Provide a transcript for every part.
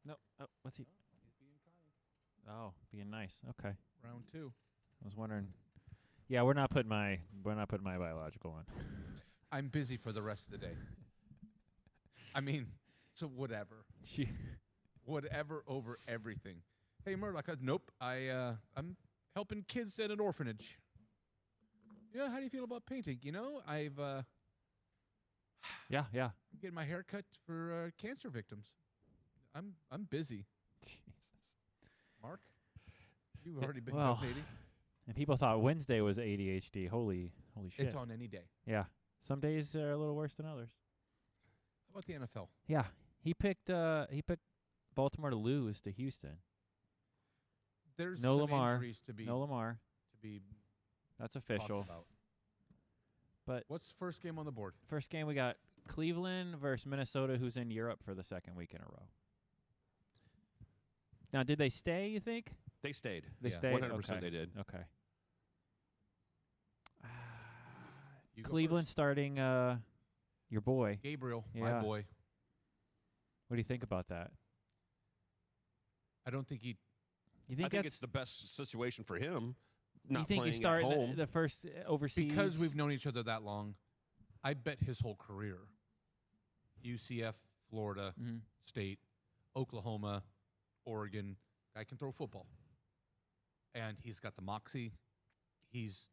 No. Oh, what's he? He's being kind. Oh, being nice. Okay. Round 2. I was wondering. Yeah, we're not putting my biological on. I'm busy for the rest of the day. I mean, so whatever. Whatever over everything. Hey, Murdock. Nope. I'm helping kids at an orphanage. Yeah, how do you feel about painting? You know, Yeah. I'm getting my hair cut for cancer victims. I'm busy. Jesus. Mark, you've already been well, donating. And people thought Wednesday was ADHD. Holy shit. It's on any day. Yeah. Some days are a little worse than others. How about the NFL? Yeah. He picked Baltimore to lose to Houston. There's no some Lamar. injuries to be That's official. about. But what's the first game on the board? First game we got Cleveland versus Minnesota, who's in Europe for the second week in a row. Now, did they stay, you think? They stayed. They stayed? 100% okay. they did. Okay. You Cleveland starting your boy. Gabriel, Yeah. my boy. What do you think about that? I don't think he... You think I think it's the best situation for him, you not think playing you start at home. the first overseas? Because we've known each other that long, I bet his whole career, UCF, Florida, State, Oklahoma, Oregon, guy can throw football. And he's got the moxie. He's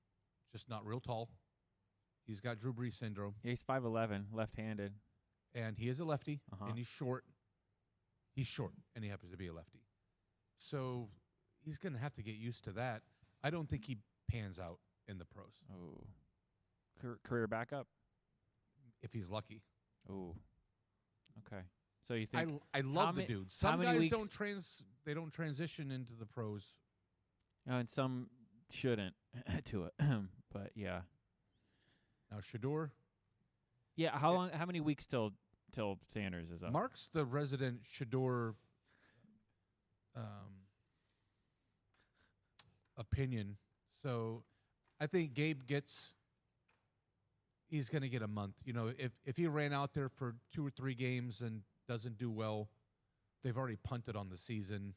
just not real tall. He's got Drew Brees syndrome. Yeah, he's 5'11", left-handed. And he is a lefty, and he's short. He's short, and he happens to be a lefty. So he's going to have to get used to that. I don't think he pans out in the pros. Oh. Career backup? If he's lucky. Oh. Okay. So you think... I love the dude. Some guys don't transition into the pros. And some shouldn't to it. But, yeah. Now, Shador. Yeah, how many weeks till Sanders is up? Mark's the resident Shador opinion. So I think Gabe he's going to get a month. You know, if he ran out there for 2 or 3 games and doesn't do well, they've already punted on the season.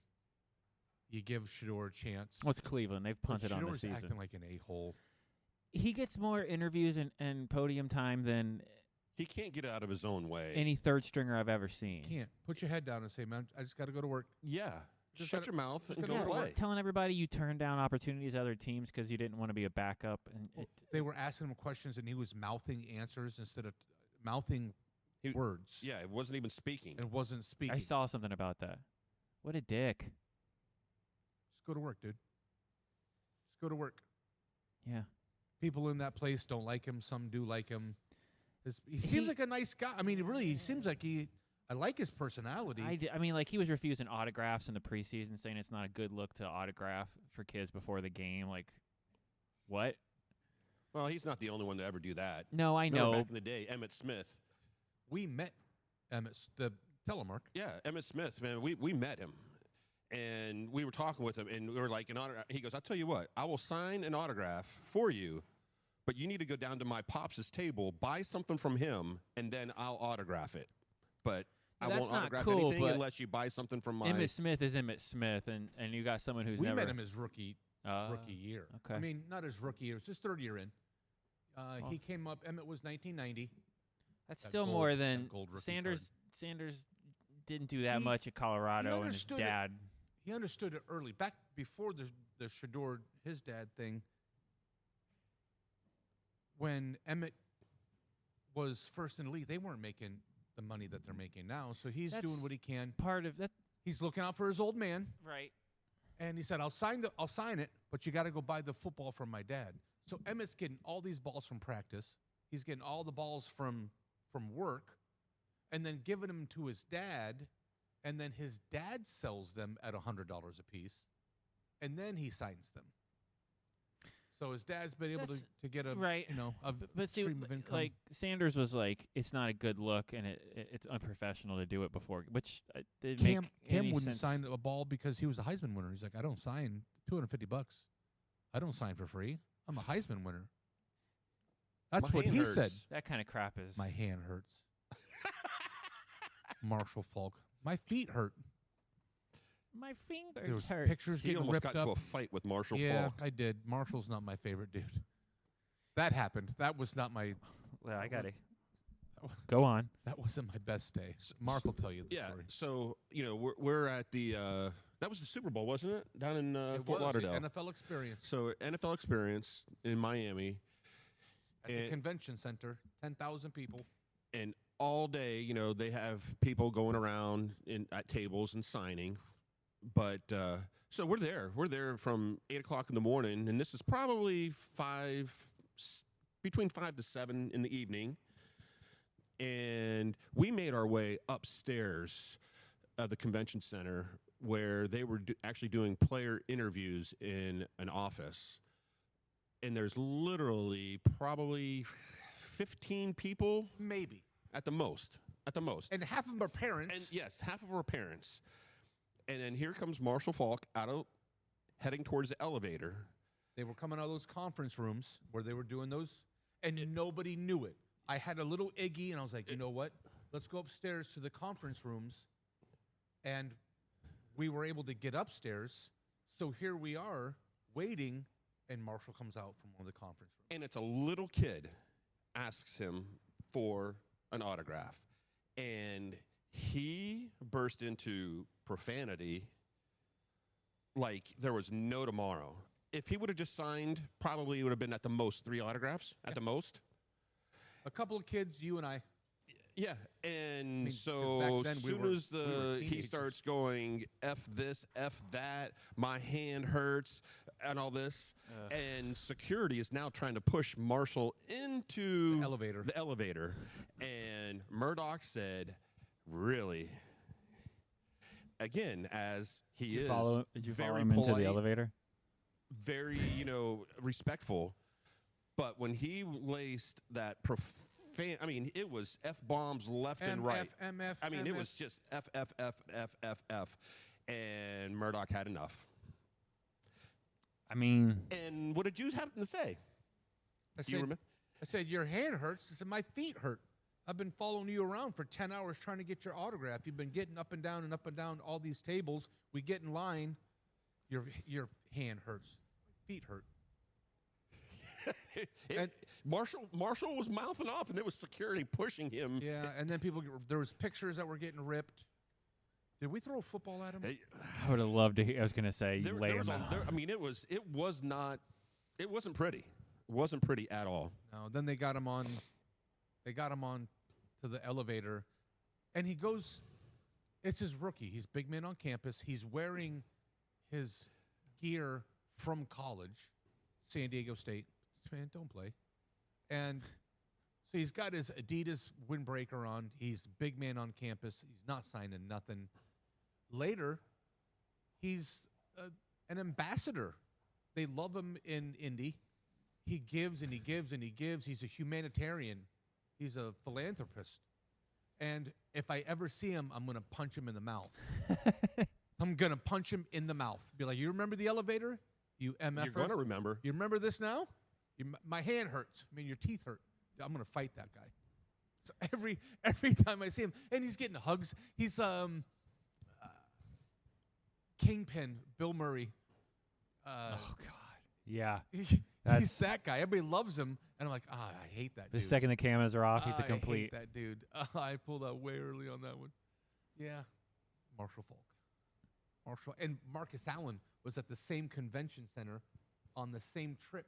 You give Shador a chance. What's Cleveland? They've punted on the season. Shador's acting like an a-hole. He gets more interviews and podium time than he can't get out of his own way. Any third stringer I've ever seen. Can't. Put your head down and say, man, I just got to go to work. Yeah. Just shut your mouth and go play. Telling everybody you turned down opportunities at other teams because you didn't want to be a backup. And they were asking him questions, and he was mouthing answers instead of mouthing words. Yeah, it wasn't even speaking. It wasn't speaking. I saw something about that. What a dick. Just go to work, dude. Just go to work. Yeah. People in that place don't like him. Some do like him. He seems like a nice guy. I mean, he seems like I like his personality. I mean, like, he was refusing autographs in the preseason, saying it's not a good look to autograph for kids before the game. Like, what? Well, he's not the only one to ever do that. No, I know. Back in the day, Emmitt Smith. We met Emmitt. Tell him, Mark. Yeah, Emmitt Smith, man. We met him. And we were talking with him, and we were like, he goes, I'll tell you what, I will sign an autograph for you, but you need to go down to my pops' table, buy something from him, and then I'll autograph it. But I won't autograph anything unless you buy something from my... Emmitt Smith is Emmitt Smith, and you got someone who's never... We met him his rookie year. Okay. I mean, not his rookie year. It was his third year in. He came up, Emmitt was 1990. That's still more than... Sanders didn't do that much at Colorado, and his dad... He understood it early. Back before the Shador, his dad thing, when Emmitt was first in the league, they weren't making the money that they're making now. So he's doing what he can. Part of that. He's looking out for his old man. Right. And he said, I'll sign it, but you got to go buy the football from my dad. So Emmitt's getting all these balls from practice. He's getting all the balls from work, and then giving them to his dad. And then his dad sells them at $100 a piece, and then he signs them. So his dad's been able to get a stream of income. Like Sanders was like, it's not a good look, and it's unprofessional to do it before. Which didn't make Cam wouldn't sense. sign a ball because he was a Heisman winner. He's like, I don't sign $250. I don't sign for free. I'm a Heisman winner. That's what he said. That kind of crap is. My hand hurts. Marshall Falk. My feet hurt. My fingers There was hurt. pictures He getting almost ripped got up. into a fight with Marshall Yeah, Falk. I did. Marshall's not my favorite dude. That happened. That was not my. Well, I got it. That wa- Go on. That wasn't my best day. Mark will tell you the Yeah. story. So we're at the that was the Super Bowl, wasn't it? Down in It Fort was the Lauderdale. NFL experience So NFL experience in Miami, at the convention center. 10,000 people. and all day, they have people going around at tables and signing. But so we're there. We're there from 8:00 in the morning, and this is probably between 5 to 7 in the evening. And we made our way upstairs of the convention center where they were actually doing player interviews in an office. And there's literally probably 15 people Maybe. at the most. At the most. And half of them are parents. And yes, half of our parents. And then here comes Marshall Falk heading towards the elevator. They were coming out of those conference rooms where they were doing those, and nobody knew it. I had a little Iggy, and I was like, you know what? Let's go upstairs to the conference rooms. And we were able to get upstairs. So here we are waiting, and Marshall comes out from one of the conference rooms. And it's a little kid asks him for an autograph. And he burst into profanity like there was no tomorrow. If he would have just signed, probably it would have been at the most 3 autographs, at the most. A couple of kids, you and I. Yeah, and 'cause so back then as we soon were- as we were he teenagers. starts going F this, F that, my hand hurts, and all this, and security is now trying to push Marshall into The elevator. The elevator, and Murdock said, "Really?" Again, as he Did is you follow very him into polite, the elevator? very respectful, but when he laced that I mean, it was F-bombs left and right. MF, I mean, it MF. was just F, F, F, F, F, F. And Murdoch had enough. I mean, And what did you have to say? I Do you said, remember? I said, your hand hurts. I said, my feet hurt. I've been following you around for 10 hours trying to get your autograph. You've been getting up and down all these tables. We get in line. Your hand hurts. Feet hurt. And- Marshall was mouthing off, and there was security pushing him. Yeah, and then there was pictures that were getting ripped. Did we throw a football at him? Hey, I would have loved to hear. I was going to say, you there lay was him out. I mean, it wasn't pretty. It wasn't pretty at all. No. Then they got him on to the elevator, and he goes. It's his rookie. He's big man on campus. He's wearing his gear from college, San Diego State. Man, don't play. And so he's got his Adidas windbreaker on. He's big man on campus. He's not signing nothing. Later, he's an ambassador. They love him in Indy. He gives and he gives and he gives. He's a humanitarian. He's a philanthropist. And if I ever see him, I'm going to punch him in the mouth. I'm going to punch him in the mouth. Be like, you remember the elevator? You MF. You're going to remember. You remember this now? My hand hurts. I mean, your teeth hurt. I'm going to fight that guy. So every time I see him, and he's getting hugs. He's Kingpin, Bill Murray. Oh, God. Yeah. He's That's- that guy. Everybody loves him. And I'm like, I hate that The dude. second the cameras are off, he's a I complete. hate that dude. I pulled out way early on that one. Yeah. Marshall Falk. And Marcus Allen was at the same convention center on the same trip.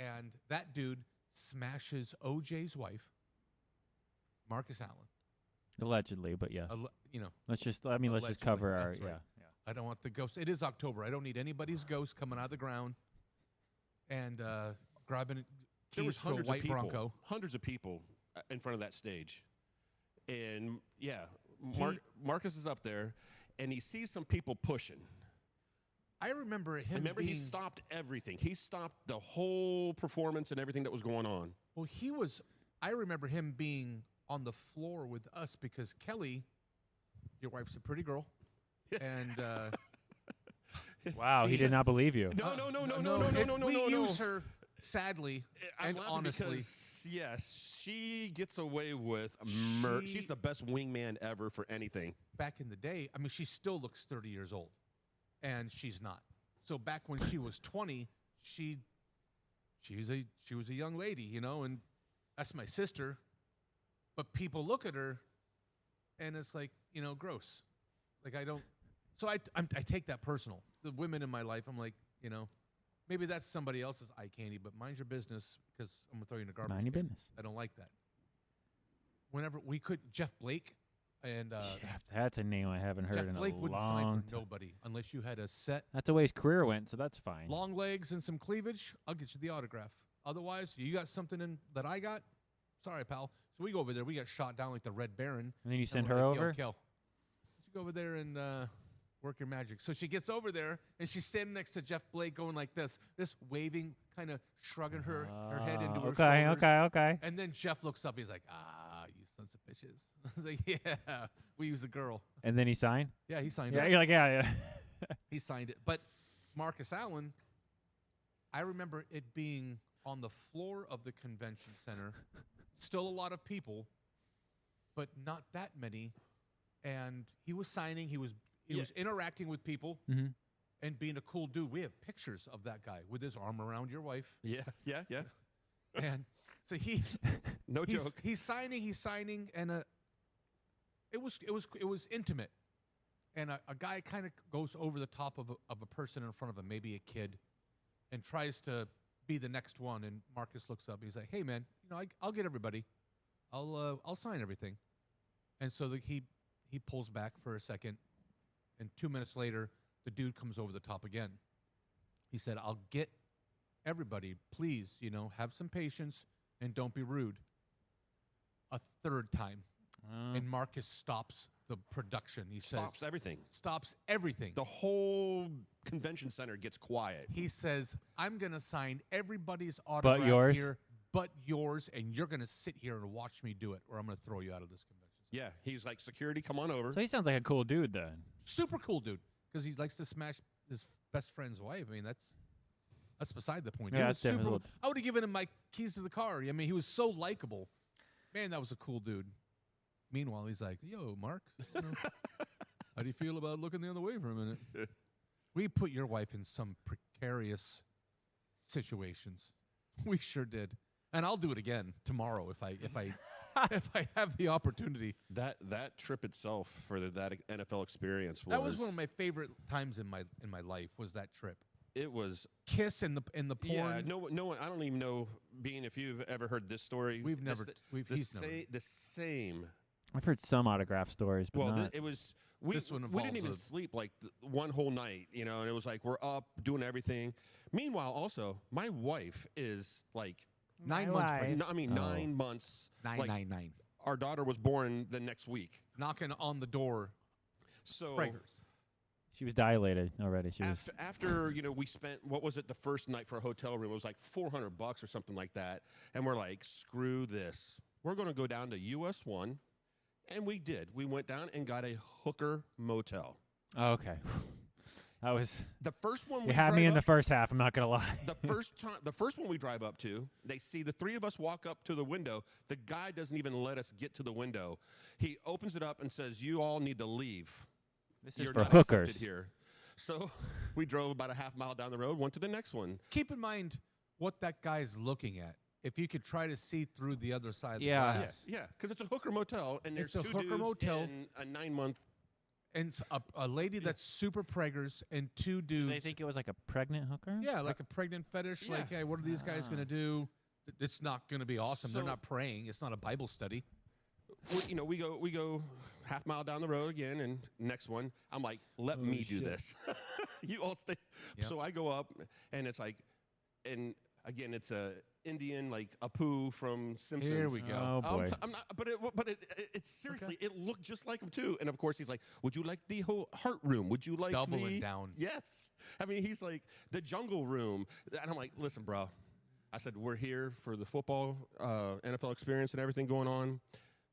And that dude smashes OJ's wife, Marcus Allen. Allegedly, but yes. Let's just Allegedly, cover our, that's right. yeah. I don't want the ghost. It is October. I don't need anybody's ghost coming out of the ground and grabbing There was keys to a hundreds white of people, Bronco. hundreds of people in front of that stage, and yeah, Marcus is up there, and he sees some people pushing. I remember him Remember, being, he stopped everything. He stopped the whole performance and everything that was going on. well, I remember him being on the floor with us because Kelly, your wife's a pretty girl, and Wow, he did not believe you. No. we use her sadly I'm and laughing honestly. because, yes, She gets away with she's the best wingman ever for anything. Back in the day, I mean, she still looks 30 years old, and she's not. So back when she was 20, she was a young lady, you know, and that's my sister. But people look at her, and it's like, you know, gross. Like I don't. So I take that personal. The women in my life, I'm like, you know, maybe that's somebody else's eye candy, but mind your business because I'm gonna throw you in the garbage. Mind your business. I don't like that. Whenever we could, Jeff Blake and Jeff, that's a name I haven't heard Jeff in Blake a wouldn't long sign time. for nobody unless you had a set That's the way his career went, so that's fine. long legs and some cleavage. I'll get you the autograph. Otherwise, you got something in that I got. Sorry, pal. So we go over there. We got shot down like the Red Baron. And then you And send we're her like, over? Yo, Kel, you go over there and work your magic. So she gets over there, and she's standing next to Jeff Blake going like this, just waving, kind of shrugging her head into her shoulders. Okay. And then Jeff looks up. He's like, you sons of bitches. I was like, yeah, we use a girl. And then he signed? Yeah, he signed Yeah, it. you're like, yeah. He signed it. But Marcus Allen, I remember it being on the floor of the convention center. Still a lot of people, but not that many. And he was signing. He was interacting with people Mhm. and being a cool dude. We have pictures of that guy with his arm around your wife. Yeah. And so he's signing, and it was intimate. And a guy kind of goes over the top of a person in front of him, maybe a kid, and tries to be the next one. And Marcus looks up. He's like, "Hey, man, you know, I'll get everybody. I'll sign everything." And so he pulls back for a second, and 2 minutes later, the dude comes over the top again. He said, "I'll get everybody. Please, you know, have some patience and don't be rude." A third time, and Marcus stops the production. He Stops everything. stops everything. The whole convention center gets quiet. He says, "I'm going to sign everybody's autograph yours? here but yours, and you're going to sit here and watch me do it, or I'm going to throw you out of this convention center." Yeah, he's like, security, come on over. So he sounds like a cool dude then. Super cool dude, because he likes to smash his best friend's wife. I mean, that's beside the point. Yeah, He that's was super definitely cool. I would have given him my keys to the car. I mean, he was so likable. Man, that was a cool dude. Meanwhile, he's like, "Yo, Mark, you know, how do you feel about looking the other way for a minute?" We put your wife in some precarious situations. We sure did. And I'll do it again tomorrow if I if I have the opportunity. That trip itself for that NFL experience That was one of my favorite times in my life, was that trip. It was Kiss in the porn. Yeah, no one. I don't even know. Being, if you've ever heard this story, We've never. He's never. The same. I've heard some autograph stories, but Well, not. it was. We This one we didn't involves even a- sleep like one whole night, you know, and it was like we're up doing everything. Meanwhile, also my wife is like 9 months pregnant. I mean, 9 months. Like, 999. our daughter was born the next week. Knocking on the door. So Breakers. She was dilated already. She was. after you know, we spent, what was it, the first night for a hotel room? It was like $400 or something like that. And we're like, screw this. We're going to go down to US 1. And we did. We went down and got a hooker motel. Oh, okay. That was. The first one we You had me drive in the up- first half. I'm not gonna lie. the first one we drive up to, they see the three of us walk up to the window. The guy doesn't even let us get to the window. He opens it up and says, "You all need to leave. This is You're for not hookers. accepted here." So we drove about a half mile down the road, went to the next one. Keep in mind what that guy's looking at. If you could try to see through the other side of the Yeah. glass. Yeah, because it's a hooker motel, and there's It's a two hooker dudes motel. and a 9-month. And a lady that's super preggers and two dudes. They think it was like a pregnant hooker. Yeah, like a pregnant fetish. Yeah. Like, hey, what are these guys going to do? It's not going to be awesome. They're So- not praying. It's not a Bible study. We go half mile down the road again, and next one, I'm like, let me do shit. this. You all stay. Yep. So I go up, and it's like, and again, it's a Indian, like Apu from Simpsons. Here we go. Oh boy. I'm not, but it's seriously, it looked just like him too. And of course, he's like, "Would you like the whole heart room? Would you like Doubling the down. Yes. I mean, he's like the jungle room, and I'm like, "Listen, bro." I said, "We're here for the football, NFL experience, and everything going on."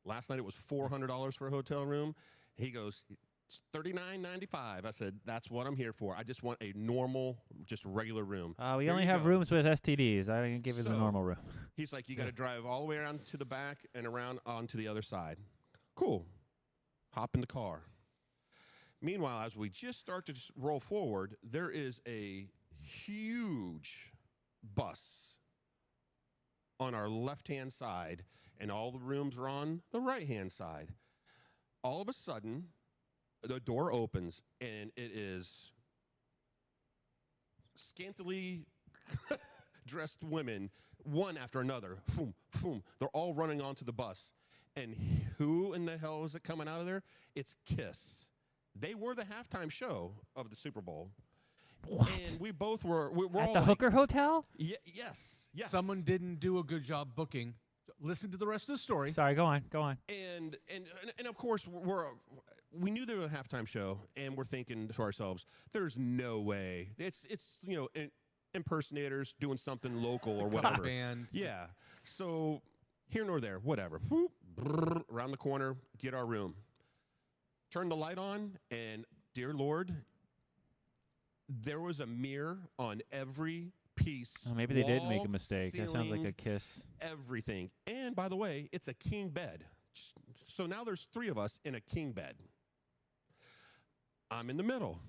Last night it was $400 for a hotel room. He goes, It's $39.95. I said, that's what I'm here for. I just want a normal, just regular room. We Here only you have go. rooms with STDs. I can give you the So- normal room. He's like, you got to drive all the way around to the back and around onto the other side. Cool. Hop in the car. Meanwhile, as we just start to roll forward, there is a huge bus on our left-hand side, and all the rooms are on the right-hand side. All of a sudden, the door opens, and it is scantily dressed women, one after another. Boom, boom. They're all running onto the bus. And who in the hell is it coming out of there? It's Kiss. They were the halftime show of the Super Bowl. What? And we both were we're At all the like, Hooker Hotel? Yes. Someone didn't do a good job booking. Listen to the rest of the story. Sorry, go on. And of course we knew there was a halftime show, and we're thinking to ourselves, there's no way. It's impersonators doing something local or whatever. Band. Yeah. So here nor there, whatever. Whoop, brrr, around the corner, get our room. Turn the light on, and dear Lord, there was a mirror on every piece. Oh, maybe they did make a wall, mistake. That sounds like a ceiling, Kiss. everything. And by the way, it's a king bed. So now there's 3 of us in a king bed. I'm in the middle.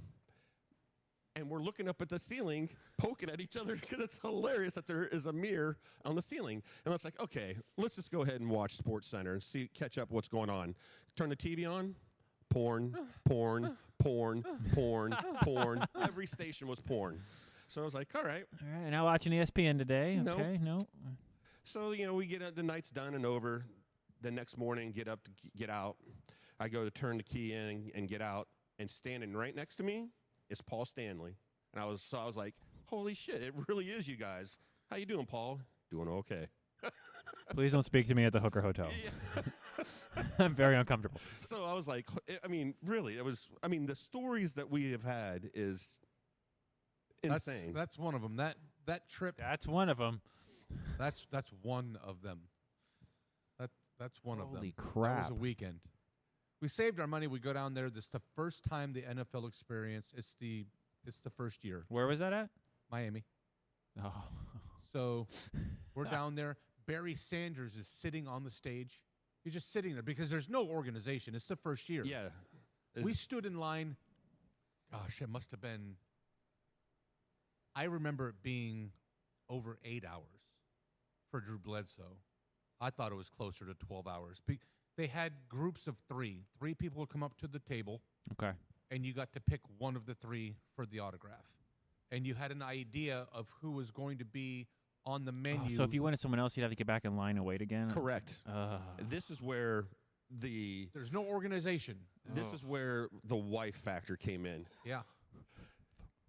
And we're looking up at the ceiling, poking at each other because it's hilarious that there is a mirror on the ceiling. And it's like, okay, let's just go ahead and watch Sports Center and catch up what's going on. Turn the TV on. Porn. Every station was porn. So I was like, all right. All right, now watching ESPN today. No. Okay, no. So, we get the night's done and over. The next morning, get up to get out. I go to turn the key in and get out. And standing right next to me is Paul Stanley. And I was like, holy shit, it really is you guys. How you doing, Paul? Doing okay. Please don't speak to me at the Hooker Hotel. Yeah. I'm very uncomfortable. So I was like, really, the stories that we have had is insane. That's one of them. That trip. That's one of them. That's one of them. That's one of them. Holy That crap. was a weekend. We saved our money. We go down there. This is the first time the NFL experience. It's the first year. Where was that at? Miami. Oh. So we're down there. Barry Sanders is sitting on the stage. He's just sitting there because there's no organization. It's the first year. Yeah. We stood in line. Gosh, it must have been. I remember it being over 8 hours for Drew Bledsoe. I thought it was closer to 12 hours. They had groups of 3. 3 people would come up to the table, Okay. and you got to pick one of the 3 for the autograph. And you had an idea of who was going to be on the menu. So if you wanted someone else, you'd have to get back in line and wait again? Correct. This is where There's no organization. this is where the wife factor came in. Yeah.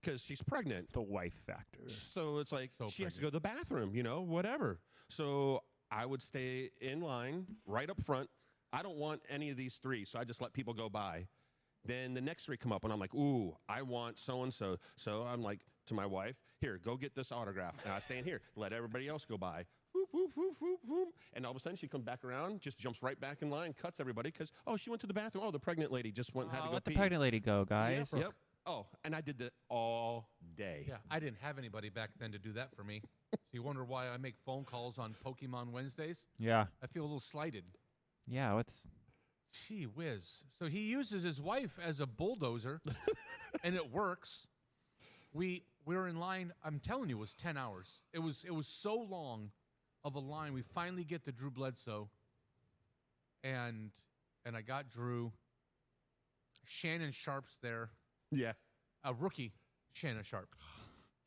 Because she's pregnant. The wife factor. So it's like So she has to go to the bathroom, whatever. So I would stay in line right up front. I don't want any of these 3, so I just let people go by. Then the next 3 come up, and I'm like, ooh, I want so-and-so. So I'm like to my wife, here, go get this autograph. And I stand here, let everybody else go by. Whoop, whoop, whoop, whoop, whoop. And all of a sudden, she comes back around, just jumps right back in line, cuts everybody because, she went to the bathroom. Oh, the pregnant lady just had to go Let pee. the pregnant lady go, guys. Yep. Oh, and I did that all day. Yeah, I didn't have anybody back then to do that for me. So you wonder why I make phone calls on Pokemon Wednesdays? Yeah. I feel a little slighted. Yeah, what's... Gee whiz. So he uses his wife as a bulldozer, and it works. We were in line. I'm telling you, it was 10 hours. It was so long of a line. We finally get to Drew Bledsoe, and I got Drew. Shannon Sharp's there, Yeah. a rookie, Shannon Sharp.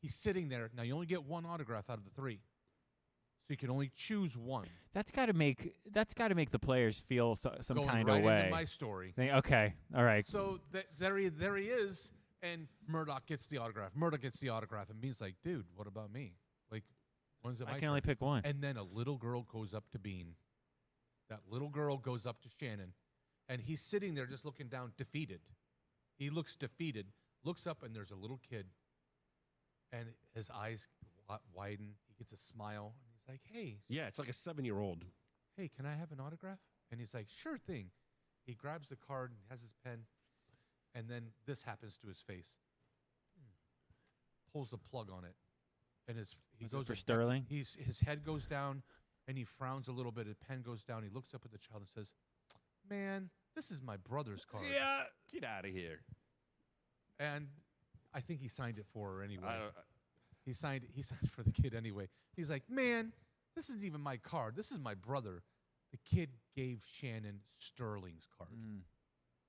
He's sitting there. Now you only get 1 autograph out of the 3, so you can only choose 1. That's got to make the players feel some Going kind right of way. into my story. Okay, all right. So there he is, and Murdock gets the autograph. And Bean's like, dude, what about me? Like, when's it my I can turn? only pick one. And then a little girl goes up to Bean. That little girl goes up to Shannon, and he's sitting there just looking down, defeated. He looks defeated, looks up, and there's a little kid, and his eyes widen. He gets a smile, and he's like, hey, Yeah, it's like a 7-year-old. hey, can I have an autograph? And he's like, sure thing. He grabs the card and has his pen. and then this happens to his face. Pulls the plug on it, and he Was it goes for back- Sterling? His head goes down, and he frowns a little bit. His pen goes down. He looks up at the child and says, "Man, this is my brother's card." Yeah. Get out of here. And I think he signed it for her anyway. I- He signed it for the kid anyway. He's like, "Man, this isn't even my card. This is my brother." The kid gave Shannon Sterling's card.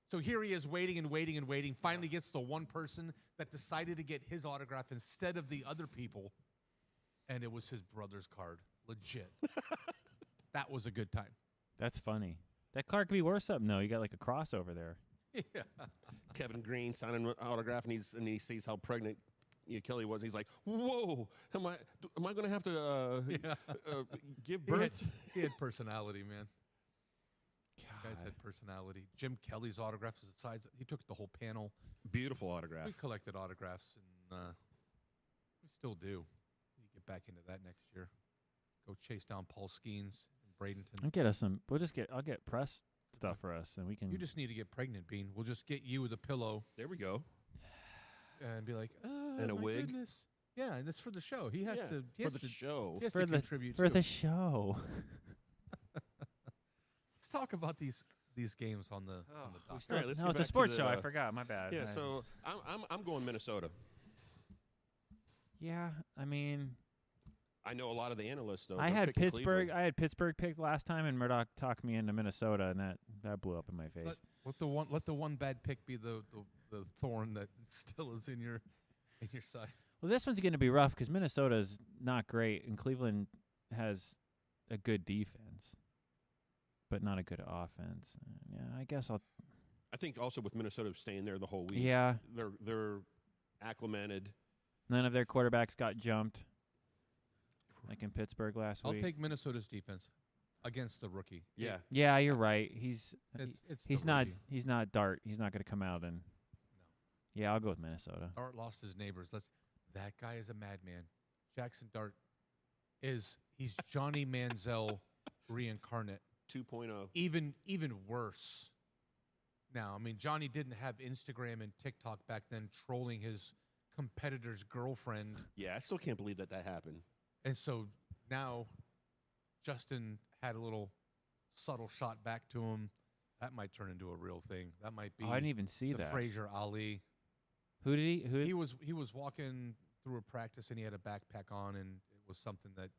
So here he is waiting and waiting and waiting. Finally gets the one person that decided to get his autograph instead of the other people. And it was his brother's card. Legit. That was a good time. That's funny. That card could be worth something, though. You got like a crossover there. Yeah. Kevin Green signing an autograph, and he sees how pregnant Kelly was. He's like, "Whoa, am I going to have to give birth?" He had personality, man. Guys had personality. Jim Kelly's autographs is the size. He took the whole panel. Beautiful autograph. We collected autographs, and we still do. We get back into that next year. Go chase down Paul Skeens in Bradenton. I'll get us some. I'll get press stuff for us, and we can. You just need to get pregnant, Bean. We'll just get you with a pillow There we go. and be like, oh, And a my wig? goodness. Yeah, and that's for the show. He has Yeah, to. He for has the to, show. He has for to the contribute for too. the show. Let's talk about these games on the dock. All right, let's no, get it's a back to sports the, show. I forgot. My bad. Yeah, so I'm going Minnesota. Yeah, I mean, I know a lot of the analysts though. I they're had picking Pittsburgh. Cleveland. I had Pittsburgh picked last time, and Murdock talked me into Minnesota, and that blew up in my face. Let the one bad pick be the thorn that still is in your side. Well, this one's going to be rough because Minnesota's not great, and Cleveland has a good defense, but not a good offense. Yeah, I guess I'll. I think also with Minnesota staying there the whole week. Yeah, they're acclimated. none of their quarterbacks got jumped, like in Pittsburgh last I'll week. take Minnesota's defense against the rookie. Yeah. Yeah, you're right. He's It's he's the not rookie. he's not Dart. He's not going to come out and. Yeah, I'll go with Minnesota. Dart lost his neighbors. That guy is a madman. Jackson Dart he's Johnny Manziel reincarnate. 2.0. Even worse. Now, I mean, Johnny didn't have Instagram and TikTok back then, trolling his competitor's girlfriend, Yeah, I still can't believe that happened. and so now Justin had a little subtle shot back to him. That might turn into a real thing. That might be Oh, I didn't even see the that. Frazier Ali. Who did he? Who? He was walking through a practice and he had a backpack on, and it was something that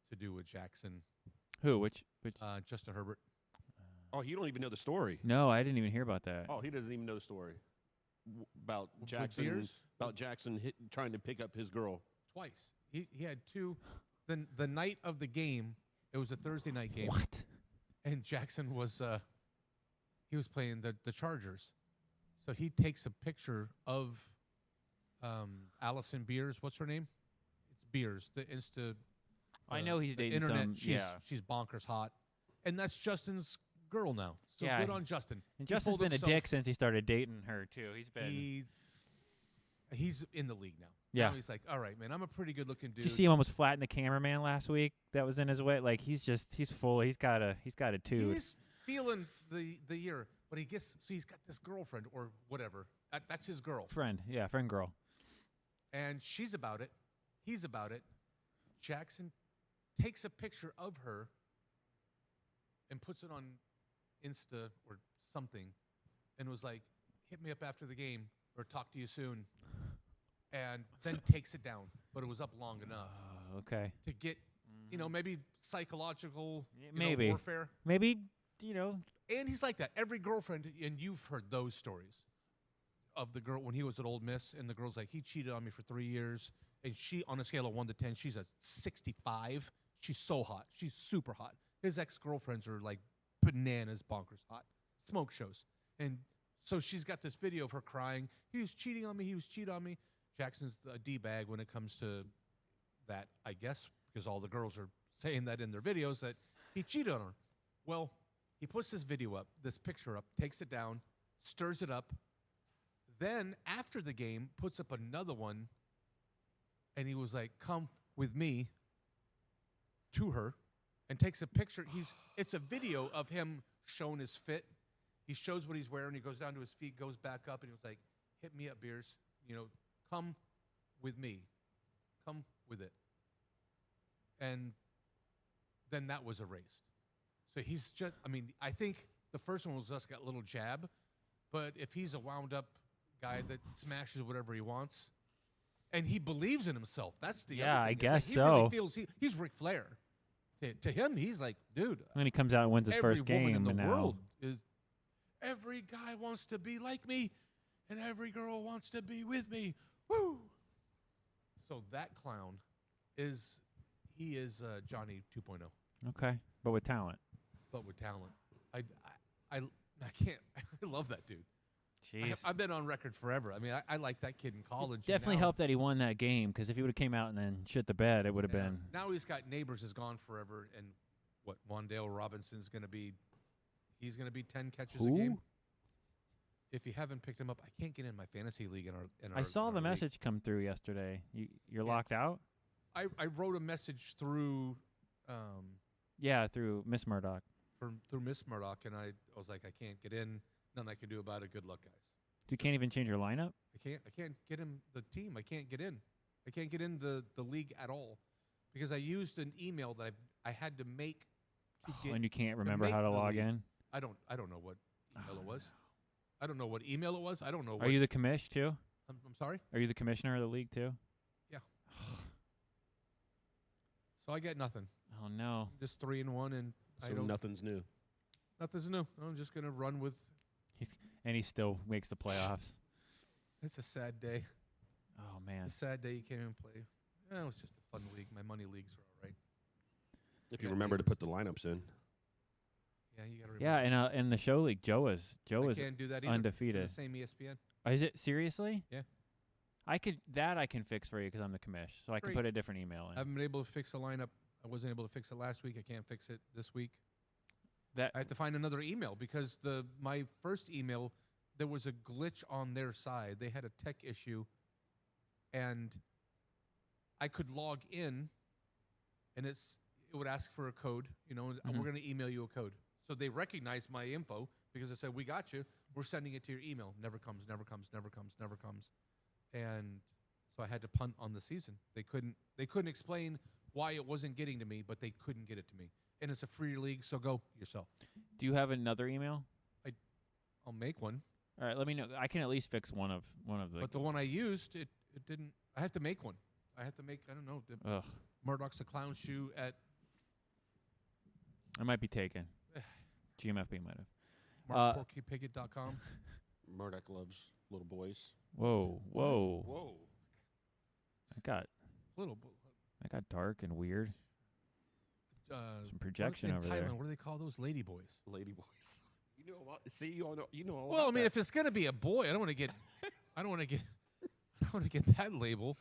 to do with Jackson, Who? Which? Justin Herbert. Oh, you don't even know the story. No, I didn't even hear about that. Oh, he doesn't even know the story about With Jackson. Beers? About Jackson trying to pick up his girl. Twice. He had two. Then the night of the game, it was a Thursday night game, What? and Jackson was he was playing the Chargers, so he takes a picture of Allison Beers. What's her name? It's Beers. The Insta. I know he's the dating internet. some. She's bonkers hot, and that's Justin's girl now. So Yeah, good on Justin. And He Justin's pulled been a himself- dick since he started dating her too. He's been. He's in the league now. Yeah. Now he's like, all right, man, I'm a pretty good looking dude. Did you see him almost flatten the cameraman last week? That was in his way. Like he's full. He's got a toot. He's feeling the year, but he's got this girlfriend or whatever. That's his girl, Friend girl. and she's about it. He's about it. Jackson takes a picture of her and puts it on Insta or something, and was like, "Hit me up after the game or talk to you soon," and then takes it down. But it was up long enough Okay. to get, maybe psychological Maybe. warfare. Maybe And he's like that. Every girlfriend, and you've heard those stories of the girl when he was at Ole Miss, and the girl's like, he cheated on me for 3 years, and she, on a scale of 1 to 10, she's a 65. She's so hot. She's super hot. His ex-girlfriends are like bananas, bonkers hot. Smoke shows. And so she's got this video of her crying. He was cheating on me. He was cheating on me. Jackson's a D-bag when it comes to that, I guess, because all the girls are saying that in their videos that he cheated on her. Well, he puts this video up, this picture up, takes it down, stirs it up. Then after the game, puts up another one, and he was like, "Come with me," to her, and takes a picture. It's a video of him showing his fit, He shows what he's wearing. He goes down to his feet, goes back up, and he was like, "Hit me up, Beers. Come with me. Come with it." And then that was erased. So he's just, I think the first one was just got a little jab, but if he's a wound up guy that smashes whatever he wants, and he believes in himself, that's the other thing. I guess he so. Really feels he's Ric Flair. To him, he's like, dude. When he comes out and wins his first game, every woman in the and world is. Every guy wants to be like me, and every girl wants to be with me. Woo! So that clown is Johnny 2.0. Okay, but with talent. But with talent. I can't. I love that dude. Jeez. I've been on record forever. I like that kid in college. Definitely helped that he won that game, because if he would have came out and then shit the bed, it would have been. Now he's got Neighbors is gone forever, and what Wandale Robinson's going to be. He's going to be 10 catches a game. If you haven't picked him up, I can't get in my fantasy league. I saw the message come through yesterday. You're locked out? I wrote a message through. Through Miss Murdock. Through Miss Murdock, and I was like, I can't get in. Nothing I can do about it. Good luck, guys. So you can't even change your lineup? I can't get in the team. I can't get in. I can't get in the league at all because I used an email that I had to make to get. And you can't remember how to log in? I don't know what email it was. I don't know what email it was. I don't know. Are you the commish too? I'm sorry? Are you the commissioner of the league too? Yeah. So I get nothing. Oh no. Just 3-1, and So nothing's new. Nothing's new. I'm just gonna run with. And he still makes the playoffs. It's a sad day. Oh man. It's a sad day. You can't even play. It was just a fun league. My money leagues are all right. If you remember to put the lineups in. Yeah, you got to remember. Yeah, in the show league, Joe is can't do that either. undefeated. The same ESPN. Is it seriously? Yeah. I can fix for you because I'm the commish, so I can put a different email in. I haven't been able to fix a lineup. I wasn't able to fix it last week. I can't fix it this week. I have to find another email because my first email, there was a glitch on their side. They had a tech issue, and I could log in, and it would ask for a code. We're going to email you a code. So they recognized my info because I said, "We got you. We're sending it to your email." Never comes. And so I had to punt on the season. They couldn't explain why it wasn't getting to me, but they couldn't get it to me. And it's a free league, so go yourself. Do you have another email? I'll make one. All right, let me know. I can at least fix one of the. But the one I used, it didn't. I have to make one. I don't know. Murdock's a clown shoe at. I might be taken. GMFB might have. MarkPorkyPicket.com. Murdock loves little boys. Whoa. I Little. got dark and weird. Some projection in over Thailand, there. What do they call those lady boys? Lady boys. You know about. See, you all know. You know all. Well, about that. if it's gonna be a boy, I don't want to get. I don't want to get that label.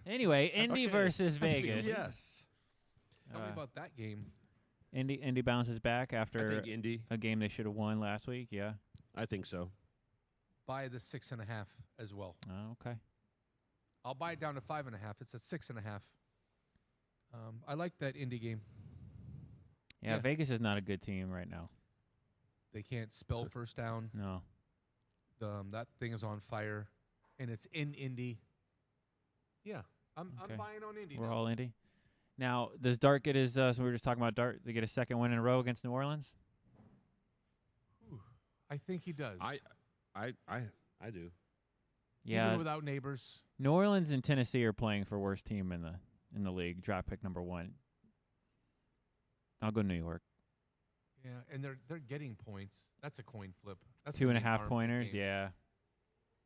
Anyway, Indy Okay. versus Vegas. Yes. Tell me about that game. Indy bounces back I after think Indy. a game they should have won last week. Yeah. I think so. Buy the 6.5 as well. Oh, okay. I'll buy it down to 5.5. It's at 6.5. I like that Indy game. Yeah, Vegas is not a good team right now. They can't spell first down. No. That thing is on fire, and it's in Indy. Yeah, I'm buying on Indy. We're now. all Indy. Now, does Dart get his? So we were just talking about Dart. Does he get a second win in a row against New Orleans? I think he does. I do. Yeah. Even without Neighbors. New Orleans and Tennessee are playing for worst team in the league. Draft pick number 1. I'll go New York. Yeah, and they're getting points. That's a coin flip. That's 2.5 pointers. Game. Yeah.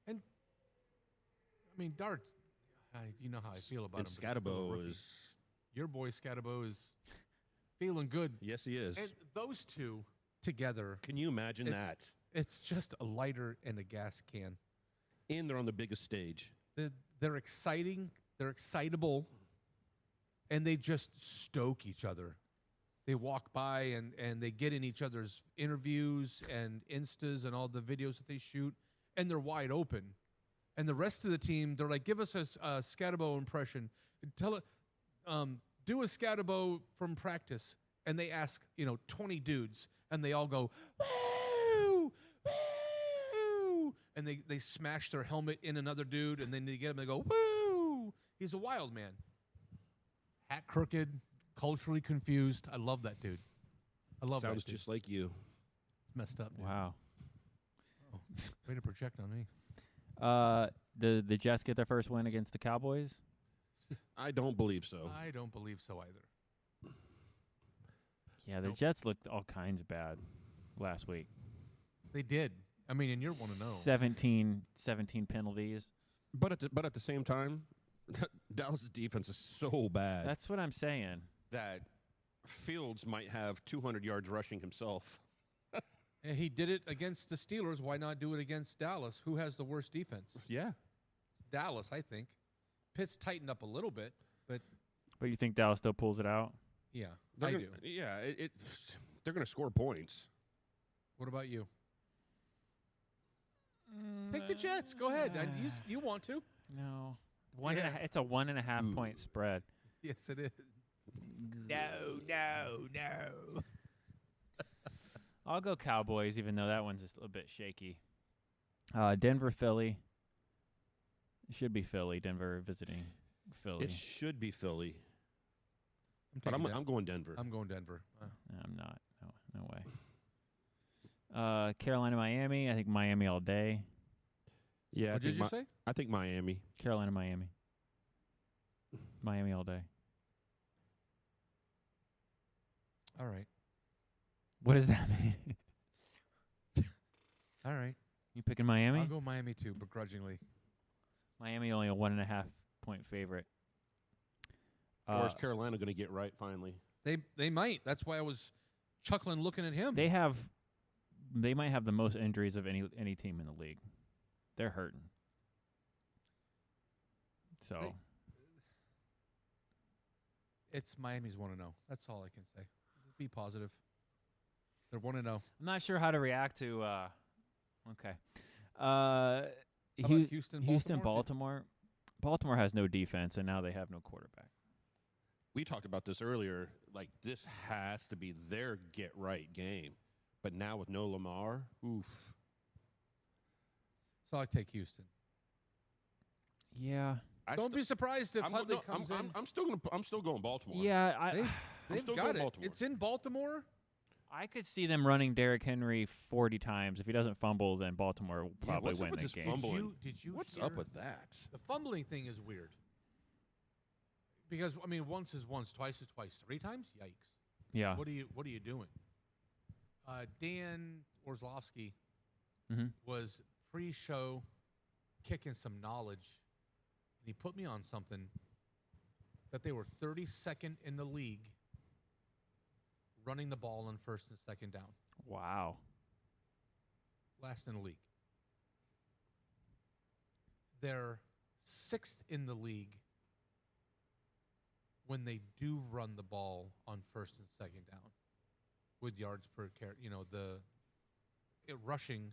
And Dart's. You know how I feel about And him. But he's still a Scatabo rookie. is. Your boy Scatabo is feeling good. Yes, he is. And those two together, Can you imagine that? it's just a lighter and a gas can. And they're on the biggest stage. They're exciting. They're excitable. And they just stoke each other. They walk by and they get in each other's interviews and Instas and all the videos that they shoot. And they're wide open. And the rest of the team, they're like, give us a Scatabo impression. Tell it. Do a Scatabo from practice, and they ask 20 dudes, and they all go, woo, and they smash their helmet in another dude, and then they get him, they go, woo! He's a wild man. Hat crooked, culturally confused. I love that dude. I love that Sounds dude. just like you. It's messed up, dude. Wow. Oh, way to project on me. The Jets get their first win against the Cowboys. I don't believe so. I don't believe so either. Yeah, the Nope. Jets looked all kinds of bad last week. They did. I mean, and you're 1-0. 17 penalties. But at the same time, Dallas' defense is so bad That's what I'm saying. that Fields might have 200 yards rushing himself. And he did it against the Steelers. Why not do it against Dallas? Who has the worst defense? Yeah. It's Dallas, I think. Pitt's tightened up a little bit, but But you think Dallas still pulls it out? yeah, They're I gonna, do. Yeah, they're going to score points. What about you? Pick the Jets. Go ahead. You want to? No. Yeah. It's a 1.5 point spread. Yes, it is. No. I'll go Cowboys, even though that one's just a bit shaky. Denver, Philly. It should be Philly. Denver visiting Philly. It should be Philly, I'm but taking I'm going Denver. I'm going Denver. No, I'm not. No way. Carolina, Miami. I think Miami all day. Yeah, What did you say? I think Miami. Carolina, Miami. Miami all day. All right. What does that mean? All right. You picking Miami? I'll go Miami too, begrudgingly. Miami only a 1.5 point favorite. Or is Carolina going to get right finally? They might. That's why I was chuckling looking at him. They might have the most injuries of any team in the league. They're hurting. So It's Miami's 1-0. That's all I can say. Just be positive. They're 1-0. I'm not sure how to react to. Okay. How about Houston, Baltimore. Baltimore has no defense, and now they have no quarterback. We talked about this earlier. Like, this has to be their get-right game. But now with no Lamar, oof. So I take Houston. Yeah. Don't be surprised if Huntley comes in. I'm still going Baltimore. Yeah. They've still got going it. Baltimore. It's in Baltimore. I could see them running Derrick Henry 40 times. If he doesn't fumble, then Baltimore will probably what's up win with that this game. fumbling? Did you What's hear up with that? The fumbling thing is weird. Because I mean, once is once, twice is twice, 3 times. Yikes! Yeah. What are you doing? Dan Orlovsky Mhm. was pre-show kicking some knowledge, and he put me on something that they were 32nd in the league running the ball on first and second down. Wow. Last in the league. They're 6th in the league when they do run the ball on first and second down with yards per carry. You know, rushing,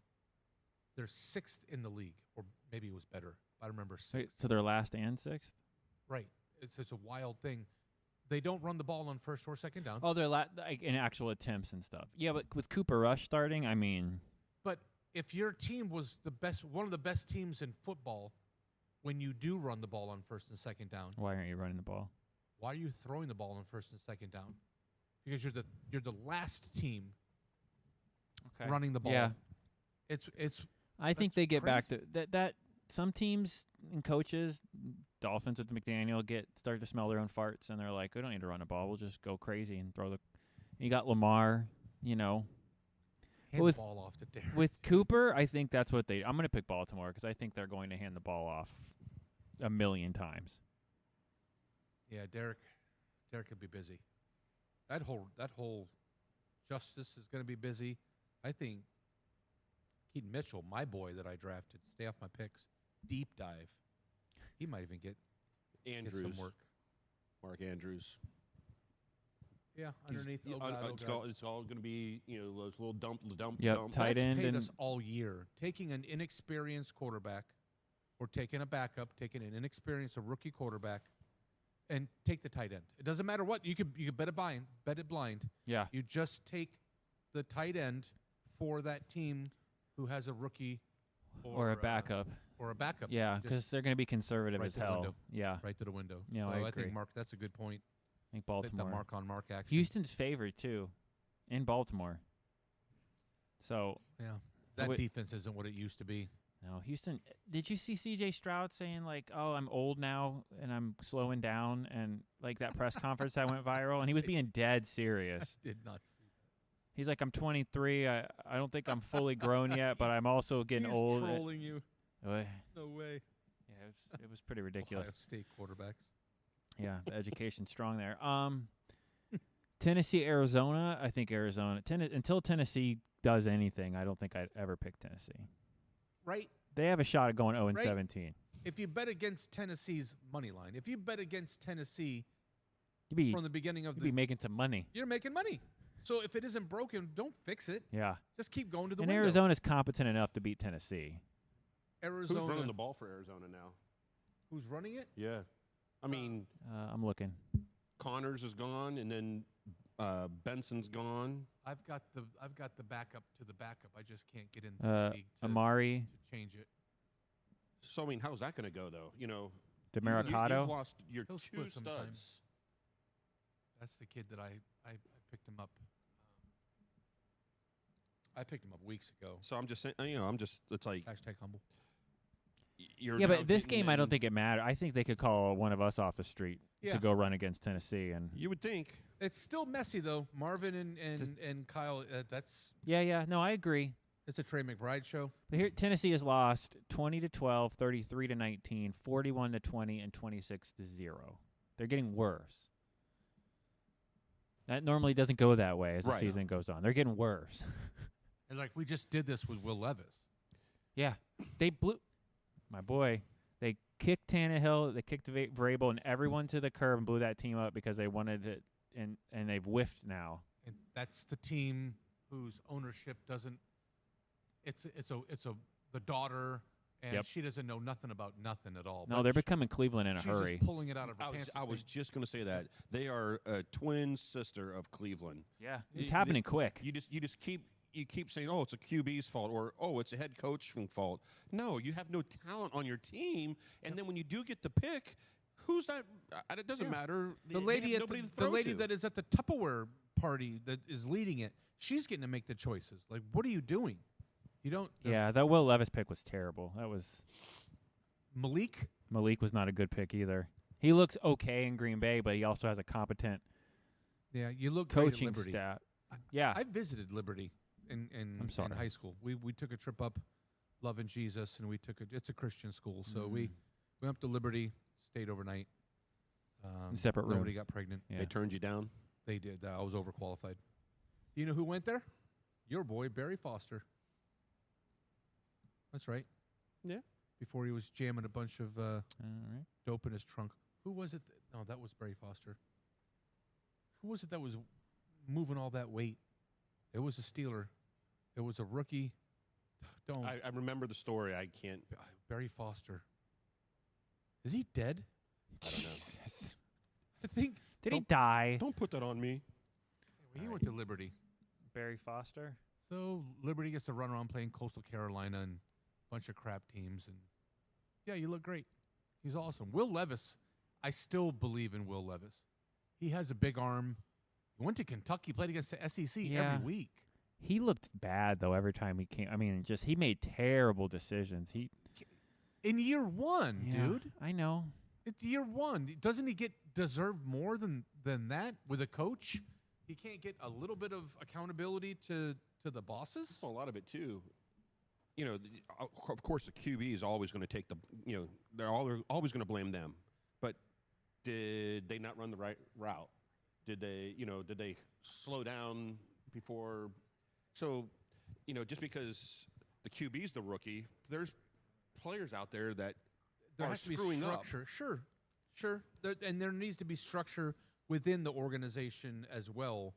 they're 6th in the league, or maybe it was better. I remember 6th. Wait, so they're last and 6th? Right. It's a wild thing. They don't run the ball on first or second down. Oh, they're like in actual attempts and stuff. Yeah, but with Cooper Rush starting, I mean, But if your team was one of the best teams in football, when you do run the ball on first and second down, why aren't you running the ball? why are you throwing the ball on first and second down? Because you're the last team Okay. running the ball. Yeah. It's I think That's they get back to crazy. that. Some teams and coaches, Dolphins with McDaniel, start to smell their own farts, and they're like, "We don't need to run the ball. We'll just go crazy and throw the." You got Lamar, hand with- the ball off to Derrick. with Cooper. I think that's what I'm going to pick Baltimore because I think they're going to hand the ball off a million times. Yeah, Derrick could be busy. That whole justice is going to be busy. I think Keaton Mitchell, my boy that I drafted, stay off my picks, deep dive. He might even get Andrews. some work. Mark Andrews. Yeah, underneath. It's all going to be, those little dump. Yep, tight That's end paid and us all year. Taking an inexperienced quarterback, or taking a backup, taking an inexperienced, a rookie quarterback, and take the tight end. It doesn't matter what you could bet it blind. yeah. You just take the tight end for that team who has a rookie or a backup. Or a backup. Yeah, Just because they're going to be conservative right as to the hell. window. Yeah, right to the window. Yeah, so I I agree. think, Mark, that's a good point. I think The Baltimore. mark-on-mark action. Houston's favored, too, in Baltimore. So, Yeah. That defense isn't what it used to be. no, Houston. Did you see C.J. Stroud saying, like, oh, I'm old now and I'm slowing down? And, like, that press conference that went viral? And he was being dead serious. I did not see that. He's like, I'm 23. I don't think I'm fully grown yet, but I'm also getting He's old. trolling you. No way. Yeah, it was pretty ridiculous. Ohio State quarterbacks. Yeah, the education's strong there. Tennessee, Arizona. I think Arizona. Until Tennessee does anything, I don't think I'd ever pick Tennessee. Right. They have a shot at going 0-17. Right. If you bet against Tennessee's money line, if you bet against Tennessee from the beginning of you'd be making some money. You're making money. So if it isn't broken, don't fix it. Yeah. Just keep going to the and window. Arizona's competent enough to beat Tennessee. Arizona. Who's running the ball for Arizona now? Who's running it? Yeah. I mean, I'm looking. Connors is gone, and then Benson's gone. I've got the backup to the backup. I just can't get into the league Amari. to change it. So, I mean, how's that going to go, though? You know, DeMericato. you've lost your He'll two split sometime. studs. That's the kid that I picked him up. I picked him up weeks ago. So I'm just saying, it's like Hashtag humble. Yeah, but this game, I don't think it mattered. I think they could call one of us off the street to go run against Tennessee, and you would think it's still messy though. Marvin and Kyle. That's yeah. No, I agree. It's a Trey McBride show. But here, Tennessee has lost 20-12, 33-19, 41-20, and 26-0. They're getting worse. That normally doesn't go that way as the season goes on. They're getting worse. And like we just did this with Will Levis. Yeah, they blew. My boy, they kicked Tannehill, they kicked Vrabel, and everyone to the curb and blew that team up because they wanted it, and they've whiffed now. And that's the team whose ownership doesn't. It's the daughter, and she doesn't know nothing about nothing at all. No, they're becoming Cleveland in a hurry. She's just pulling it out of her pants. I was just going to say that they are a twin sister of Cleveland. Yeah, it's happening quick. You just keep saying, oh, it's a QB's fault, or oh, it's a head coach's fault. No, you have no talent on your team, and then when you do get the pick, who's that? It doesn't matter. The lady that is at the Tupperware party that is leading it, she's getting to make the choices. Like, what are you doing? You don't. Yeah, that Will Levis pick was terrible. That was Malik. Malik was not a good pick either. He looks okay in Green Bay, but he also has a competent you look coaching great at Liberty. staff. Yeah, I visited Liberty in high school. We took a trip up, loving Jesus, and it's a Christian school, so we went up to Liberty, stayed overnight. In separate rooms. Nobody got pregnant. They turned you down? They did. I was overqualified. You know who went there? Your boy, Barry Foster. That's right. Yeah. Before he was jamming a bunch of right. dope in his trunk. Who was it? No, that was Barry Foster. Who was it that was moving all that weight? It was a Steeler. It was a rookie. I remember the story. I can't. Barry Foster. Is he dead? I don't know. Jesus. I think. Did he die? Don't put that on me. He went to Liberty. Barry Foster? So Liberty gets to run around playing Coastal Carolina and a bunch of crap teams. And yeah, you look great. He's awesome. Will Levis, I still believe in Will Levis. He has a big arm. He went to Kentucky, played against the SEC every week. He looked bad, though, every time he came. I mean, he made terrible decisions. In year one, dude. I know. It's year one. Doesn't he deserve more than that with a coach? He can't get a little bit of accountability to the bosses? Well, a lot of it, too. You know, of course, the QB is always going to take they're always going to blame them. But did they not run the right route? Did they slow down before? So, just because the QB's the rookie, there's players out there that there are has to be screwing structure. up. Sure. And there needs to be structure within the organization as well.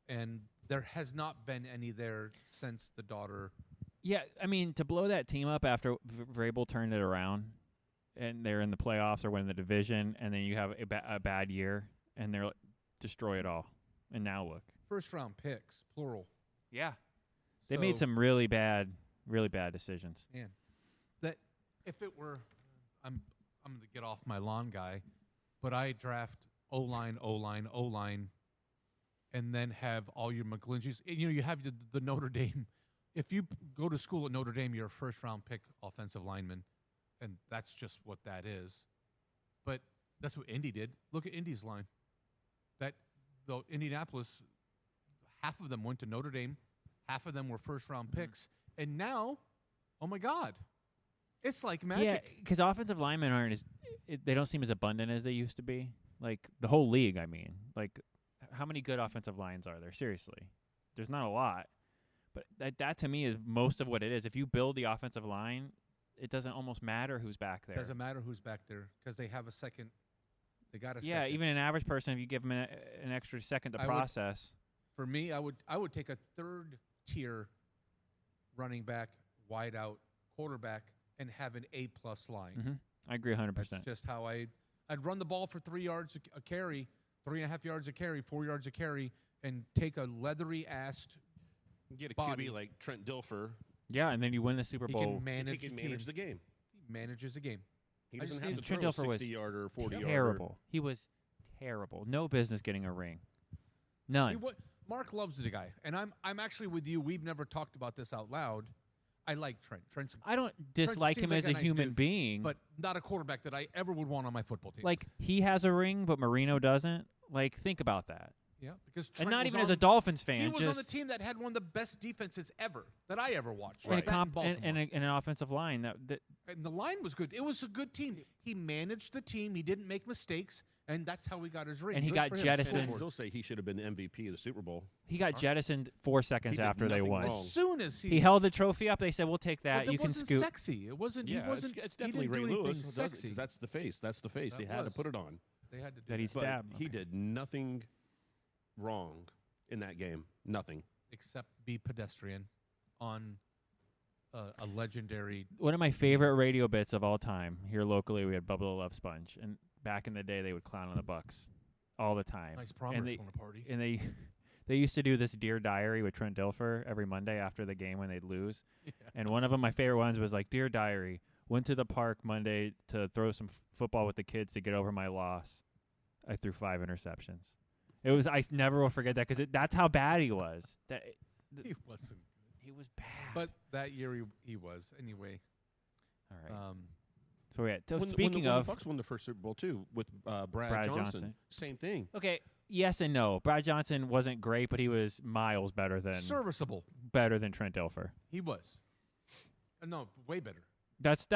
And there has not been any there since the daughter. Yeah, I mean, to blow that team up after Vrabel turned it around, and they're in the playoffs or win the division, and then you have a bad year, and they're like, destroy it all. And now look. First round picks, plural. Yeah. They made some really bad decisions. Man. if it were, I'm going to get off my lawn guy, but I draft O-line, O-line, O-line, and then have all your McGlincheys. You have the Notre Dame. If you go to school at Notre Dame, you're a first-round pick offensive lineman, and that's just what that is. But that's what Indy did. Look at Indy's line. Though Indianapolis, half of them went to Notre Dame, half of them were first-round picks, and now, oh my God, it's like magic. Yeah, because offensive linemen aren't they don't seem as abundant as they used to be. Like the whole league, I mean. Like, how many good offensive lines are there? Seriously, there's not a lot. But that to me is most of what it is. If you build the offensive line, it doesn't almost matter who's back there. It doesn't matter who's back there because they have a second. They got a second. Yeah, even an average person, if you give them an extra second to process. For me, I would take a third tier running back, wide out, quarterback, and have an A-plus line. Mm-hmm. I agree 100%. That's just how I'd run the ball for 3 yards a carry, 3.5 yards a carry, 4 yards a carry, and take a leathery-assed Get a body. QB like Trent Dilfer. Yeah, and then you win the Super Bowl. He can manage the game. He manages the game. He I doesn't just have need to Trent throw a Dilfer was 60-yarder or 40-yarder. terrible. He was terrible. No business getting a ring. None. Mark loves the guy, and I'm actually with you. We've never talked about this out loud. I like Trent. I don't dislike him as a human being, but not a quarterback that I ever would want on my football team. Like, he has a ring, but Marino doesn't. Like, think about that. Yeah, because And Trent not was even as on- a Dolphins fan. He was just on the team that had one of the best defenses ever that I ever watched. and, Right. and an offensive line that And the line was good. It was a good team. He managed the team. He didn't make mistakes, and that's how he got his ring. And he Good got for him. jettisoned. I still say he should have been the MVP of the Super Bowl. he got jettisoned 4 seconds He did after they nothing won. wrong. As soon as He held the trophy up. They said, "We'll take that. but You can wasn't scoot." sexy. It wasn't. Yeah, he wasn't. it's he definitely didn't Ray do anything Lewis. sexy. That's the face. That's the face. They had to was. put it on. They had to do That he that. But stabbed. he did nothing wrong in that game. Nothing. except be pedestrian on a legendary. One of my favorite radio bits of all time here locally, we had Bubba the Love Sponge, and back in the day, they would clown on the Bucks all the time. Nice promise on a party. And they used to do this Dear Diary with Trent Dilfer every Monday after the game when they'd lose. Yeah. And one of them, my favorite ones, was like, "Dear Diary, went to the park Monday to throw some football with the kids to get over my loss. I threw 5 interceptions." I never will forget that because that's how bad he was. He wasn't. He was bad. But that year he was anyway. All right. So Speaking when of, the Bucks won the first Super Bowl too with Brad Brad Johnson. Johnson. Same thing. okay, yes and no. Brad Johnson wasn't great, but he was miles better than serviceable. Trent Dilfer. He was. No, way better. That's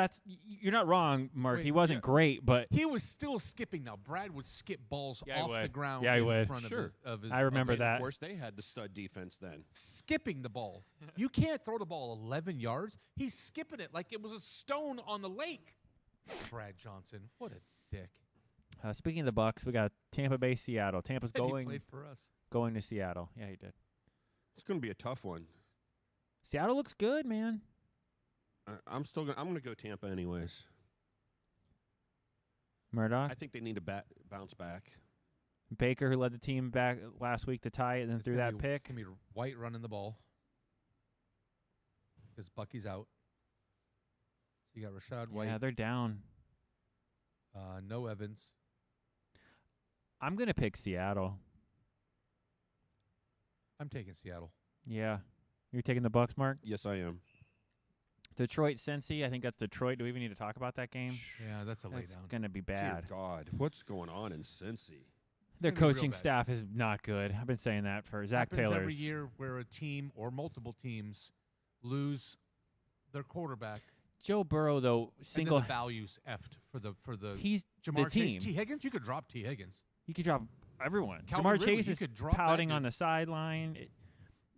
you're not wrong, Mark. Wait, he wasn't yeah. great, but He was still skipping. Now Brad would skip balls Yeah, he off the would. ground Yeah, he in would. front Sure. of his. I remember of his- that. Of course, they had the stud defense then. Skipping the ball. You can't throw the ball 11 yards. He's skipping it like it was a stone on the lake. Brad Johnson, what a dick. speaking of the Bucks, we got Tampa Bay, Seattle. Tampa's And he going played for us. to Seattle. Yeah, he did. It's going to be a tough one. Seattle looks good, man. I'm going to go Tampa anyways. Murdock, I think they need to bounce back. Baker, who led the team back last week to tie it, and then It's threw gonna that be- pick. Gonna be White running the ball because Bucky's out. So you got Rashad White, Yeah, they're down. no Evans. I'm gonna pick Seattle. I'm taking Seattle. Yeah, you're taking the Bucks, Mark. Yes, I am. Detroit, Cincy. I think that's Detroit. Do we even need to talk about that game? Yeah, that's a That's laydown. gonna be Dear bad. God, what's going on in Cincy? Their gonna be real coaching bad. staff is not good. I've been saying that for Zach Happens Taylor. every year where a team or multiple teams lose their quarterback, Joe Burrow, though, and then single. the values effed for the He's Jamar the team. Chase. T. Higgins, you could drop T. Higgins. You could drop everyone. Calvin Jamar Ridley, Chase you is could drop that pouting on dude. the sideline.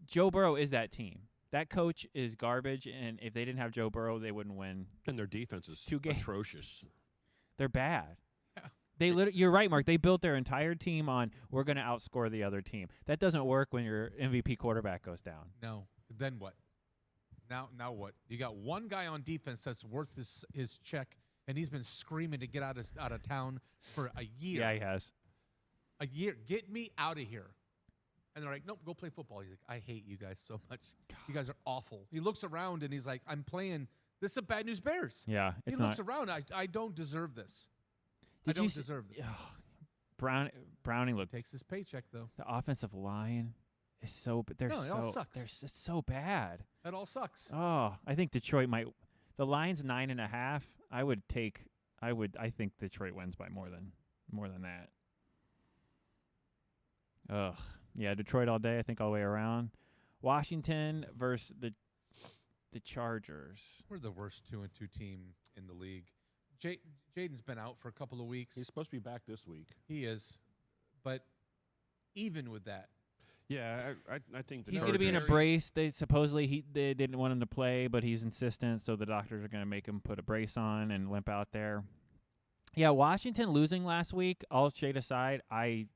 Joe Burrow is that team. That coach is garbage, and if they didn't have Joe Burrow, they wouldn't win. And their defense is 2 games. atrocious. They're bad. Yeah. You're right, Mark. They built their entire team on we're going to outscore the other team. That doesn't work when your MVP quarterback goes down. No. Then what? Now what? You got one guy on defense that's worth his check, and he's been screaming to get out of town for a year. Yeah, he has. A year. Get me out of here. And they're like, nope, go play football. He's like, I hate you guys so much. You guys are awful. He looks around and he's like, I'm playing This is a bad news Bears. Yeah, He it's looks not. around. I don't deserve this. Did I you don't see- deserve this. Browning looked. Takes his paycheck though. The offensive line is so. They're No, it all so. sucks. It's so bad. That all sucks. Oh, I think Detroit might. The line's 9.5. I think Detroit wins by more than that. Ugh. Yeah, Detroit all day. I think all the way around. Washington versus the Chargers. We're the worst 2-2 team in the league. Jaden's been out for a couple of weeks. He's supposed to be back this week. He is, but even with that, Yeah, I think the He's Chargers. going to be in a brace. They didn't want him to play, but he's insistent, so the doctors are going to make him put a brace on and limp out there. Yeah, Washington losing last week. All shade aside, I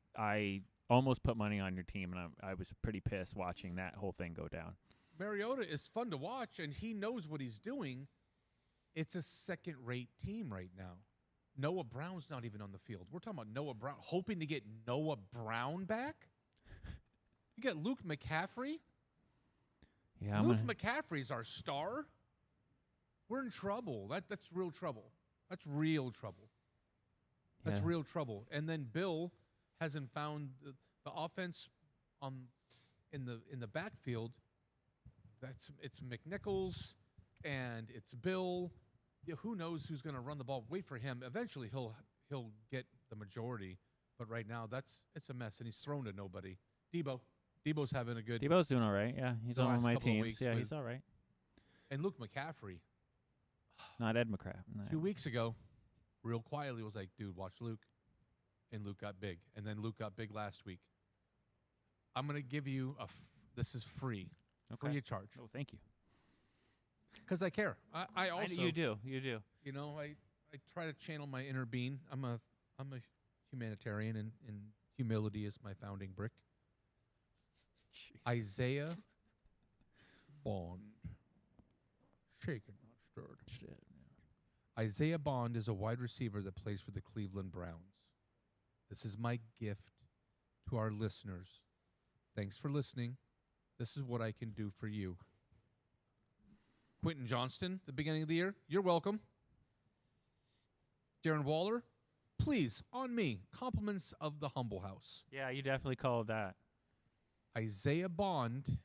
almost put money on your team, and I was pretty pissed watching that whole thing go down. Mariota is fun to watch, and he knows what he's doing. It's a second-rate team right now. Noah Brown's not even on the field. We're talking about Noah Brown, hoping to get Noah Brown back. You got Luke McCaffrey. Yeah, Luke McCaffrey's our star. We're in trouble. That's real trouble. That's real trouble. That's Yeah. real trouble. And then Bill hasn't found the offense in the backfield. It's McNichols and it's Bill. Yeah, who knows who's going to run the ball? Wait for him. Eventually he'll get the majority. But right now it's a mess, and he's thrown to nobody. Debo's having a good. Debo's doing all right. Yeah, he's The on one last of my couple of teams. weeks Yeah, with- he's all right. And Luke McCaffrey, Not Ed McCraft. No. 2 weeks ago, real quietly was like, dude, watch Luke. And Luke got big. And then Luke got big last week. I'm going to give you this is free. Okay. Free of charge. Oh, thank you. Because I care. I also. You do. You do. You know, I try to channel my inner being. I'm a humanitarian, and humility is my founding brick. Isaiah Bond. Shaken, not stirred. Isaiah Bond is a wide receiver that plays for the Cleveland Browns. This is my gift to our listeners. Thanks for listening. This is what I can do for you. Quentin Johnston, the beginning of the year, you're welcome. Darren Waller, please, on me, compliments of the Humble House. Yeah, you definitely called that. Isaiah Bond,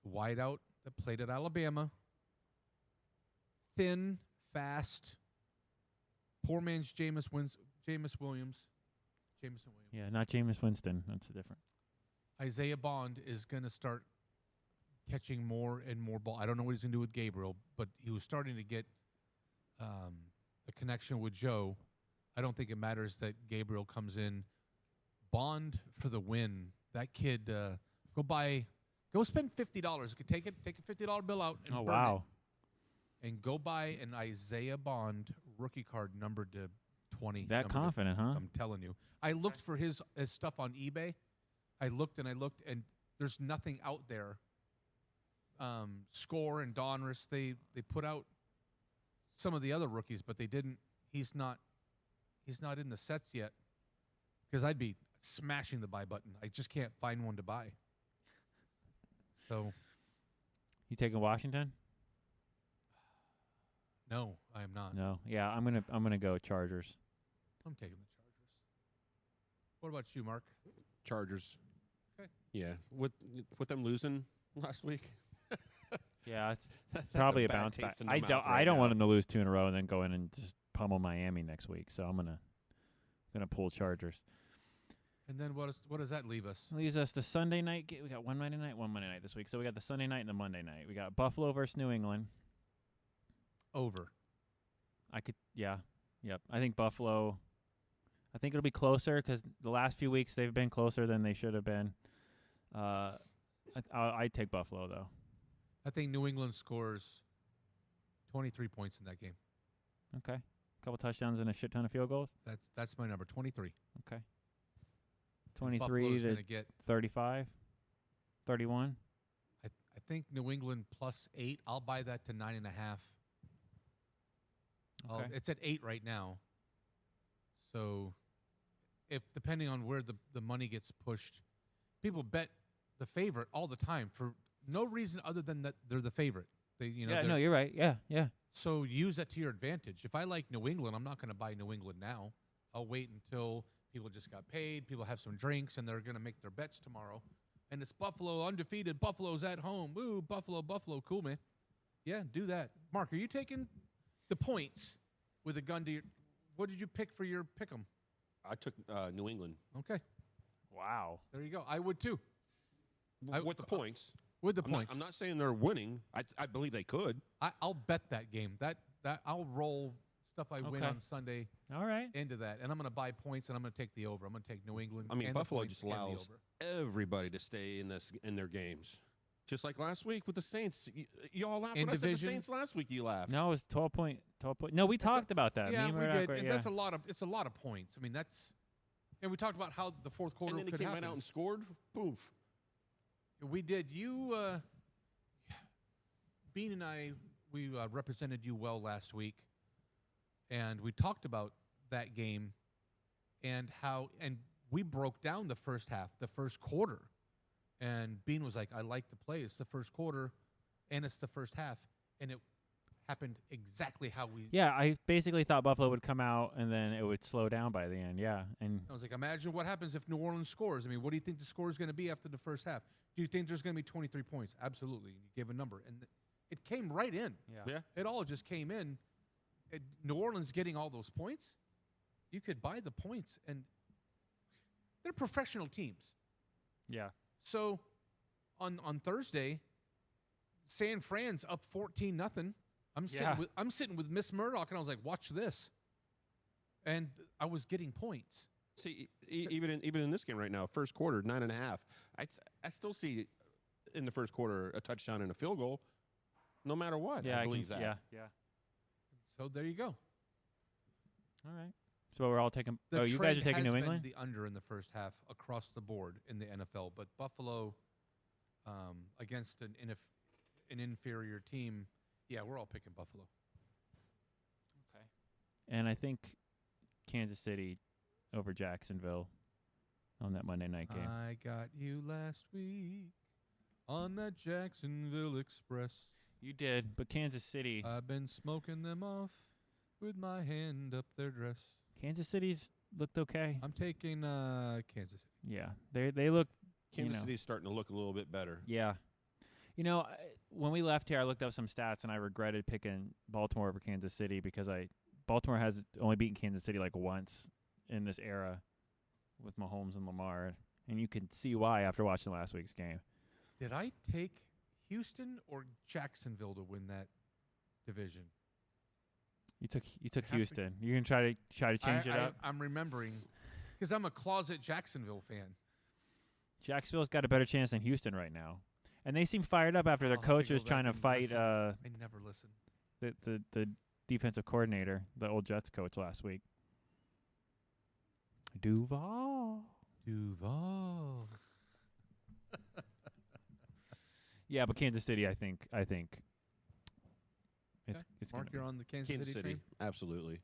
wideout that played at Alabama, thin, fast, poor man's Jameis Williams. Yeah, not Jameis Winston. That's different. Isaiah Bond is going to start catching more and more ball. I don't know what he's going to do with Gabriel, but he was starting to get a connection with Joe. I don't think it matters that Gabriel comes in. Bond for the win. That kid, go spend $50. Take a $50 bill out and Oh, burn wow. it. And go buy an Isaiah Bond rookie card numbered to 20. That numbered to- confident, huh? I'm telling you. I looked for his stuff on eBay. I looked, and there's nothing out there. Score and Donruss, they put out some of the other rookies, but they didn't. He's not in the sets yet. Because I'd be smashing the buy button. I just can't find one to buy. So You taking Washington? no, I am not. No. Yeah, I'm gonna go Chargers. I'm taking the Chargers. What about you, Mark? Chargers. Okay. Yeah, with them losing last week. Yeah, it's That's probably a bad bounce back. taste in the mouth I right don't now. want them to lose 2 in a row and then go in and just pummel Miami next week. So I'm gonna pull Chargers. And then what does that leave us? Leaves us the Sunday night. We got one Monday night this week. So we got the Sunday night and the Monday night. We got Buffalo versus New England. Over. Yep. I think Buffalo. I think it'll be closer because the last few weeks they've been closer than they should have been. I'd take Buffalo though. I think New England scores 23 points in that game. Okay. Couple touchdowns and a shit ton of field goals. That's my number, 23. Okay. And 23 Buffalo's to gonna get 35, 31. I think New England plus 8. I'll buy that to 9.5. Okay. It's at 8 right now. So, if depending on where the money gets pushed, people bet the favorite all the time for no reason other than that they're the favorite. Yeah, no, you're right. Yeah, yeah. So use that to your advantage. If I like New England, I'm not going to buy New England now. I'll wait until people just got paid, people have some drinks, and they're going to make their bets tomorrow. And it's Buffalo, undefeated. Buffalo's at home. Woo, Buffalo, cool, man. Yeah, do that. Mark, are you taking the points with a gun to your – what did you pick for your pick 'em? I took New England. Okay. Wow. There you go. I would too. With the points. With the points. I'm not saying they're winning. I believe they could. I'll bet that game. That I'll roll stuff I win on Sunday All right. into that. And I'm going to buy points, and I'm going to take the over. I'm going to take New England. I mean, and Buffalo the points just and the allows over. everybody to stay in their games. Just like last week with the Saints. Y'all laughed In when I said the division? Saints last week. You laughed. No, it was 12 point. No, we talked about that. Yeah, Me and we Murdock did. were- And yeah. that's it's a lot of points. I mean, and we talked about how the fourth quarter And then he could came happen. right out and scored. Poof. We did. Bean and I, we represented you well last week, and we talked about that game and we broke down the first half, the first quarter. And Bean was like, I like the play. It's the first quarter, and it's the first half. And it happened exactly how we... Yeah, I basically thought Buffalo would come out and then it would slow down by the end. Yeah, and I was like, imagine what happens if New Orleans scores. I mean, what do you think the score is going to be after the first half? Do you think there's going to be 23 points? Absolutely. You gave a number. And it came right in. yeah. It all just came in. New Orleans getting all those points, you could buy the points. And they're professional teams. Yeah. So on Thursday, San Fran's up 14-0. I'm sitting with Miss Murdock, and I was like, watch this. And I was getting points. See, even in this game right now, first quarter, 9.5. I still see in the first quarter a touchdown and a field goal, no matter what. Yeah, I believe that. Yeah. So there you go. All right. So we're all taking. The you guys are trend taking has New been England. the under in the first half across the board in the NFL, but Buffalo against an inferior team, yeah, we're all picking Buffalo. Okay. And I think Kansas City over Jacksonville on that Monday night game. I got you last week on that Jacksonville Express. You did, but Kansas City. I've been smoking them off with my hand up their dress. Kansas City's looked okay. I'm taking Kansas City. Yeah, they look. Kansas City's starting to look a little bit better. Yeah. When we left here, I looked up some stats, and I regretted picking Baltimore over Kansas City because Baltimore has only beaten Kansas City like once in this era with Mahomes and Lamar, and you can see why after watching last week's game. Did I take Houston or Jacksonville to win that division? You took Houston. You can try to change it up. I'm remembering because I'm a closet Jacksonville fan. Jacksonville's got a better chance than Houston right now, and they seem fired up after their I'll have to coach go was trying to back and fight listen. I never listen. the defensive coordinator, the old Jets coach last week. Duval. Yeah, but Kansas City, I think it's Mark, you're on the Kansas City train? Absolutely.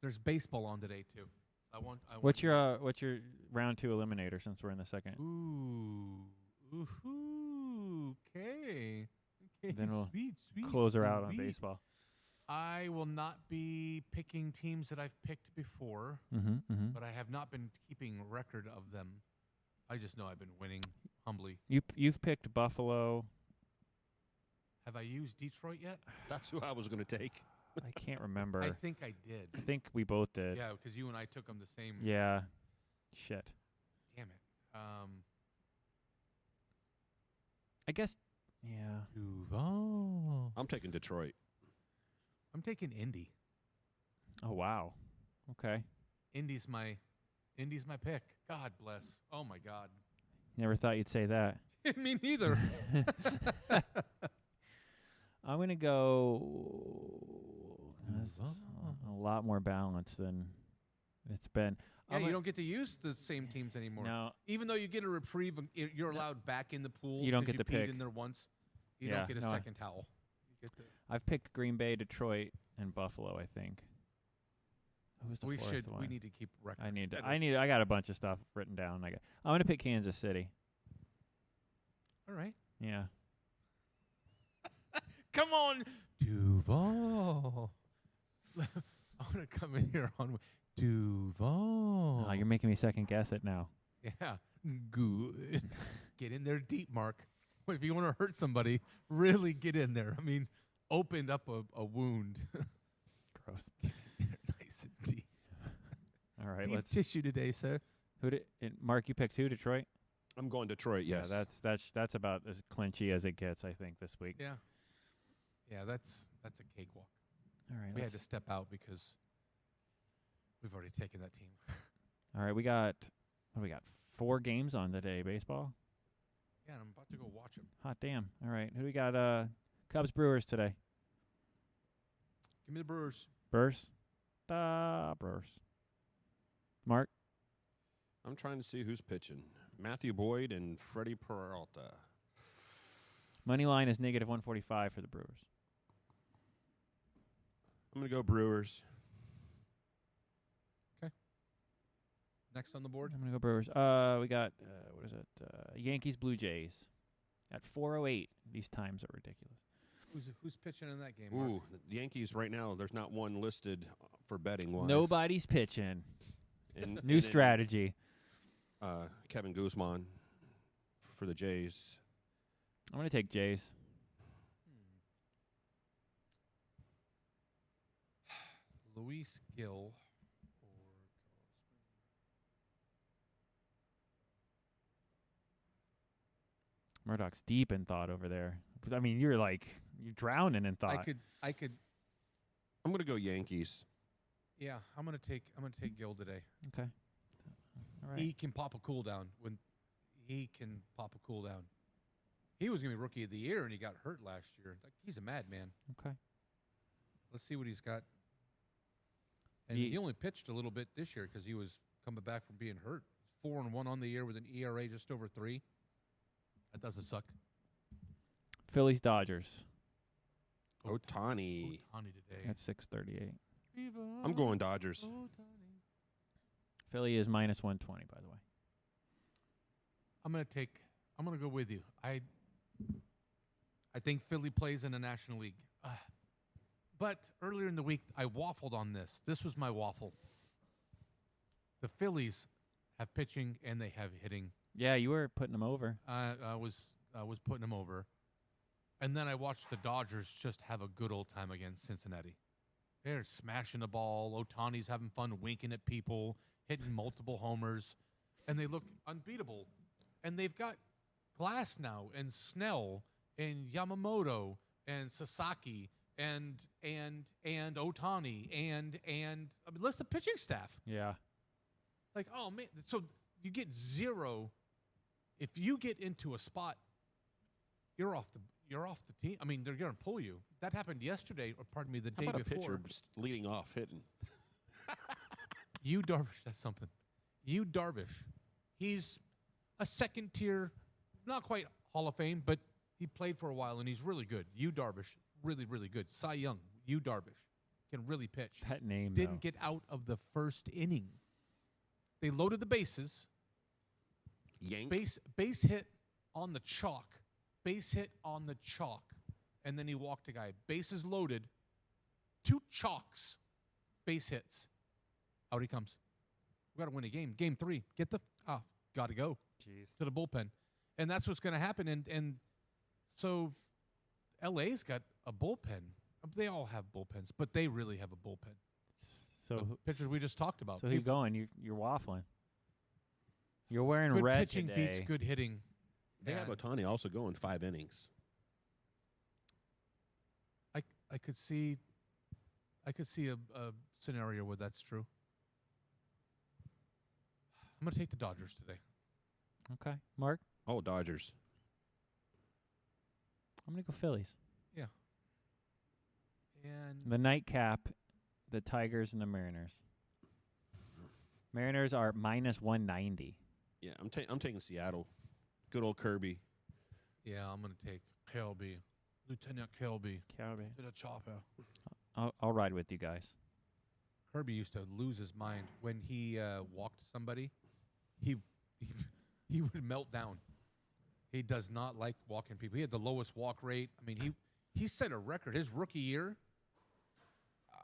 There's baseball on today too. I want What's your round 2 eliminator since we're in the second? Okay. Then we'll sweet, close her out on sweet. baseball. I will not be picking teams that I've picked before, Mm-hmm. but I have not been keeping record of them. I just know I've been winning humbly. You've picked Buffalo. Have I used Detroit yet? That's who I was going to take. I can't remember. I think I did. I think we both did. Yeah, because you and I took them the same. Yeah. Shit. Damn it. I guess. Yeah. Duval. I'm taking Detroit. I'm taking Indy. Oh wow. Okay. Indy's my pick. God bless. Oh my God. Never thought you'd say that. Me neither. I'm gonna go. That's a lot more balanced than it's been. Yeah, you don't get to use the same teams anymore. No. Even though you get a reprieve, you're allowed back in the pool. You don't 'cause get to peed pick. in there once. You Yeah, don't get a no, second towel. You get to. I've picked Green Bay, Detroit, and Buffalo. I think. Who's the fourth one? We need to keep record. I got a bunch of stuff written down. I'm gonna pick Kansas City. All right. Yeah. Come on, Duval. I'm gonna come in here on Duval. Oh, you're making me second guess it now. Yeah, good. Get in there deep, Mark. If you want to hurt somebody, really get in there. I mean, opened up a wound. Gross. Get in there nice and deep. All right, Deep let's. tissue today, sir. Mark, you picked who? Detroit. I'm going Detroit. Yes. Yeah, that's about as clinchy as it gets, I think, this week. Yeah, yeah. That's a cakewalk. All right. We had to step out because we've already taken that team. All right, we got 4 games on today. Baseball. Yeah, and I'm about to go watch them. Hot damn. All right, who do we got? Cubs Brewers today. Give me the Brewers. Brewers. Brewers. Mark. I'm trying to see who's pitching. Matthew Boyd and Freddie Peralta. Money line is -145 for the Brewers. I'm going to go Brewers. Next on the board. I'm gonna go Brewers. We got what is it? Yankees Blue Jays at 4:08. These times are ridiculous. Who's pitching in that game? Mark? Ooh, the Yankees right now, there's not one listed for betting wise. Nobody's pitching. And, New strategy. Kevin Guzman for the Jays. I'm gonna take Jays. Luis Gill. Murdock's deep in thought over there. I mean, you're drowning in thought. I could. I'm going to go Yankees. Yeah, I'm gonna take Gill today. Okay. All right. He can pop a cool down He was gonna be Rookie of the Year, and he got hurt last year. He's a madman. Okay. Let's see what he's got. And he only pitched a little bit this year because he was coming back from being hurt. 4-1 on the year with an ERA just over 3. That doesn't suck. Phillies Dodgers Ohtani. Ohtani today. at 6:38. I'm going Dodgers. Philly is -120, by the way. I'm gonna go with you. I think Philly plays in the National League. But earlier in the week, I waffled on this. This was my waffle. The Phillies have pitching and they have hitting. Yeah, you were putting them over. I was putting them over. And then I watched the Dodgers just have a good old time against Cincinnati. They're smashing the ball. Ohtani's having fun winking at people, hitting multiple homers, and they look unbeatable. And they've got Glass now, and Snell, and Yamamoto, and Sasaki, and Ohtani, and I mean, list the pitching staff. Yeah. Like, oh man, so you get 0. If you get into a spot, you're off the team. I mean, they're going to pull you. That happened yesterday, or pardon me, the How day about before. a pitcher leading off hitting? Yu Darvish, that's something. Yu Darvish, he's a second tier, not quite Hall of Fame, but he played for a while and he's really good. Yu Darvish, really, really good. Cy Young, Yu Darvish, can really pitch. That name Didn't get out of the first inning. They loaded the bases. Yank. Base hit on the chalk. Base hit on the chalk. And then he walked a guy. Bases loaded. 2 chalks. Base hits. Out he comes. We got to win a game. Game 3. Got to go. Jeez. To the bullpen. And that's what's going to happen. And so LA's got a bullpen. They all have bullpens, but they really have a bullpen. So The pitchers we just talked about. So keep going. You're waffling. You're wearing Good red pitching today. beats good hitting. They have And Ohtani also going 5 innings. I could see a scenario where that's true. I'm going to take the Dodgers today. Okay, Mark. Oh, Dodgers. I'm gonna go Phillies. Yeah. And The nightcap, the Tigers and the Mariners. Mariners are -190. Yeah, I'm taking Seattle. Good old Kirby. yeah, I'm going to take Kelby, Lieutenant Kelby. Kirby. To the chopper. I'll ride with you guys. Kirby used to lose his mind when he walked somebody. He would melt down. He does not like walking people. He had the lowest walk rate. I mean, he set a record his rookie year.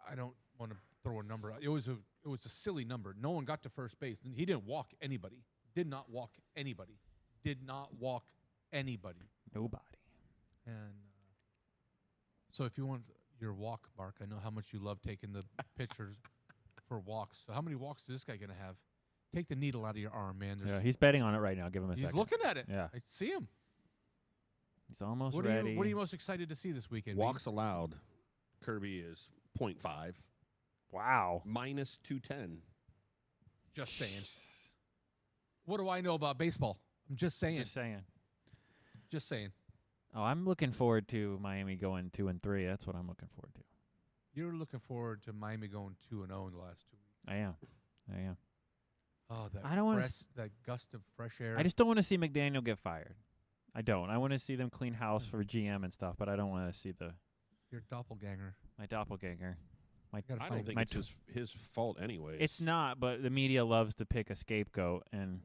I don't want to throw a number out. It was a silly number. No one got to first base. He didn't walk anybody. Did not walk anybody. Did not walk anybody. Nobody. And so if you want your walk, Mark, I know how much you love taking the pictures for walks. So how many walks is this guy going to have? Take the needle out of your arm, man. Yeah, he's betting on it right now. Give him a second. He's looking at it. Yeah. I see him. He's almost ready. What are you most excited to see this weekend? Walks allowed. Kirby is 0.5. Wow. Minus 210. Just saying. What do I know about baseball? I'm just saying. Just saying. Just saying. Oh, I'm looking forward to Miami going 2-3. That's what I'm looking forward to. You're looking forward to Miami going 2-0 in the last 2 weeks. I am. Oh, I don't want that gust of fresh air. I just don't want to see McDaniel get fired. I don't. I want to see them clean house for GM and stuff, but I don't want to see Your doppelganger. my doppelganger. I don't think it's his fault anyway. It's not, but the media loves to pick a scapegoat, and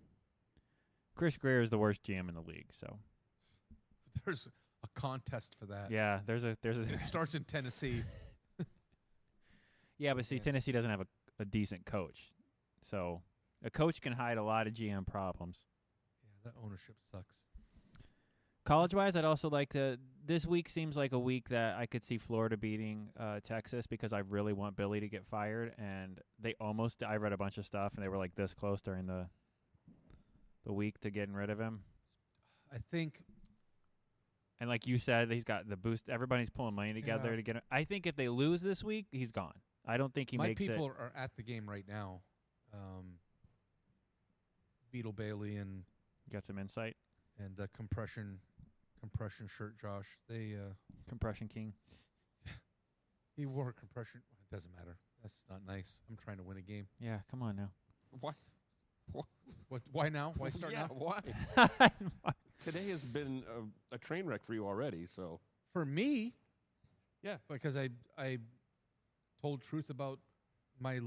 Chris Greer is the worst GM in the league. So There's a contest for that. yeah, there's a. It starts in Tennessee. Yeah, but see, Tennessee doesn't have a decent coach, so a coach can hide a lot of GM problems. Yeah, that ownership sucks. College-wise, I'd also like to. This week seems like a week that I could see Florida beating Texas because I really want Billy to get fired, and they almost. I read a bunch of stuff, and they were like this close during the week to getting rid of him. I think, and like you said, he's got the boost. Everybody's pulling money together to get him. I think if they lose this week, he's gone. I don't think he makes it. My people are at the game right now. Beetle Bailey and Got some insight. And the compression shirt, Josh. They Compression King. he wore a compression. It doesn't matter. That's not nice. I'm trying to win a game. Yeah, come on now. Why? What? Why now? Why start now? Why? Today has been a train wreck for you already. So for me, yeah, because I told truth about my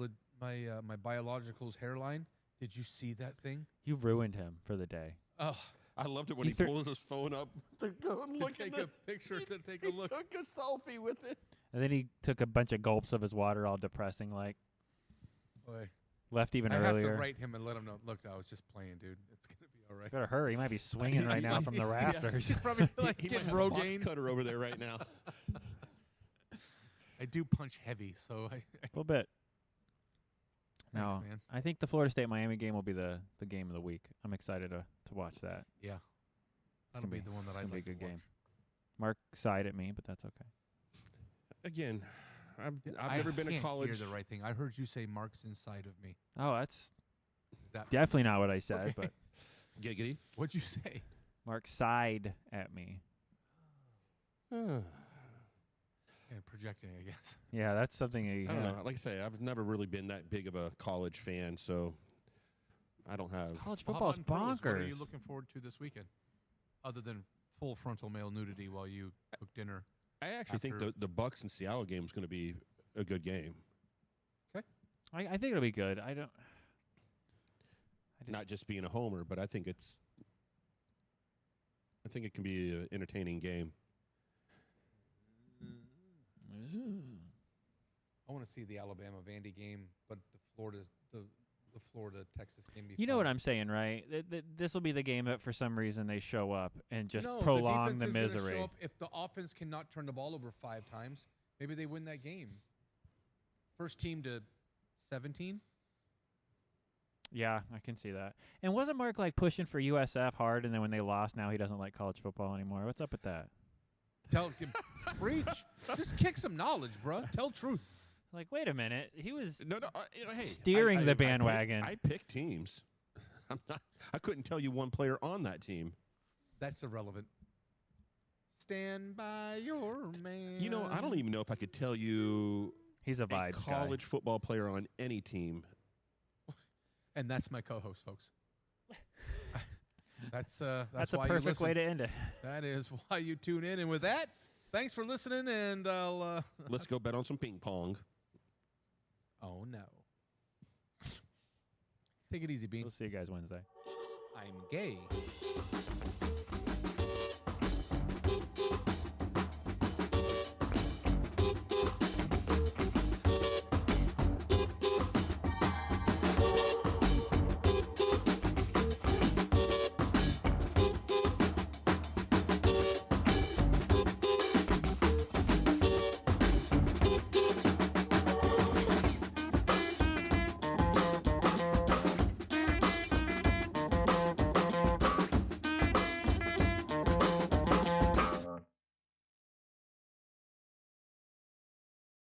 biological's hairline. Did you see that thing? You ruined him for the day. Oh, I loved it when he pulled his phone up to go and look take at a picture to take a look. He took a selfie with it. And then he took a bunch of gulps of his water, all depressing, like. Boy. Left even I earlier. have to write him and let him know. Look, I was just playing, dude. It's gonna be all right. Better hurry. He might be swinging right now from the rafters. He's probably like he might getting have a box Rogaine. cutter over there right now. I do punch heavy, so A little bit. Thanks, No, man. I think the Florida State-Miami game will be the game of the week. I'm excited to watch that. Yeah, that'll be the one that I'd be a like good to watch. game. Mark sighed at me, but that's okay. Again, I've I never been a can't college. Hear the right thing. I heard you say Mark's inside of me. Oh, that's That definitely not what I said, Okay. but Giggity. What'd you say? Mark sighed at me. And projecting, I guess. Yeah, that's something. I don't know. Like I say, I've never really been that big of a college fan, so I don't have. College How football's about in pros? What are you bonkers. looking forward to this weekend, other than full frontal male nudity while you cook dinner? I actually think after- the Bucks and Seattle game is going to be a good game. I think it'll be good. I just, Not just being a homer, but I think it can be an entertaining game. I want to see the Alabama Vandy game, but the Florida Texas game. You know what I'm saying, right? This will be the game that for some reason they show up and just no, prolong the defense is gonna misery. show up. If the offense cannot turn the ball over 5 times, maybe they win that game. First team to 17. Yeah, I can see that. And wasn't Mark like pushing for USF hard, and then when they lost, now he doesn't like college football anymore? What's up with that? Preach. Just kick some knowledge, bro. Tell truth. Like, wait a minute, he was No, hey, steering the bandwagon. I pick teams. I couldn't tell you one player on that team. That's irrelevant. Stand by your man. You know, I don't even know if I could tell you He's a a vibes college football player on any team. And that's my co-host, folks. That's guy. That's a why you perfect listen. way to end it. That is why you tune in. And with that, thanks for listening. And I'll. Let's go bet on some ping pong. Oh no. Take it easy, Bean. We'll see you guys Wednesday. I'm gay.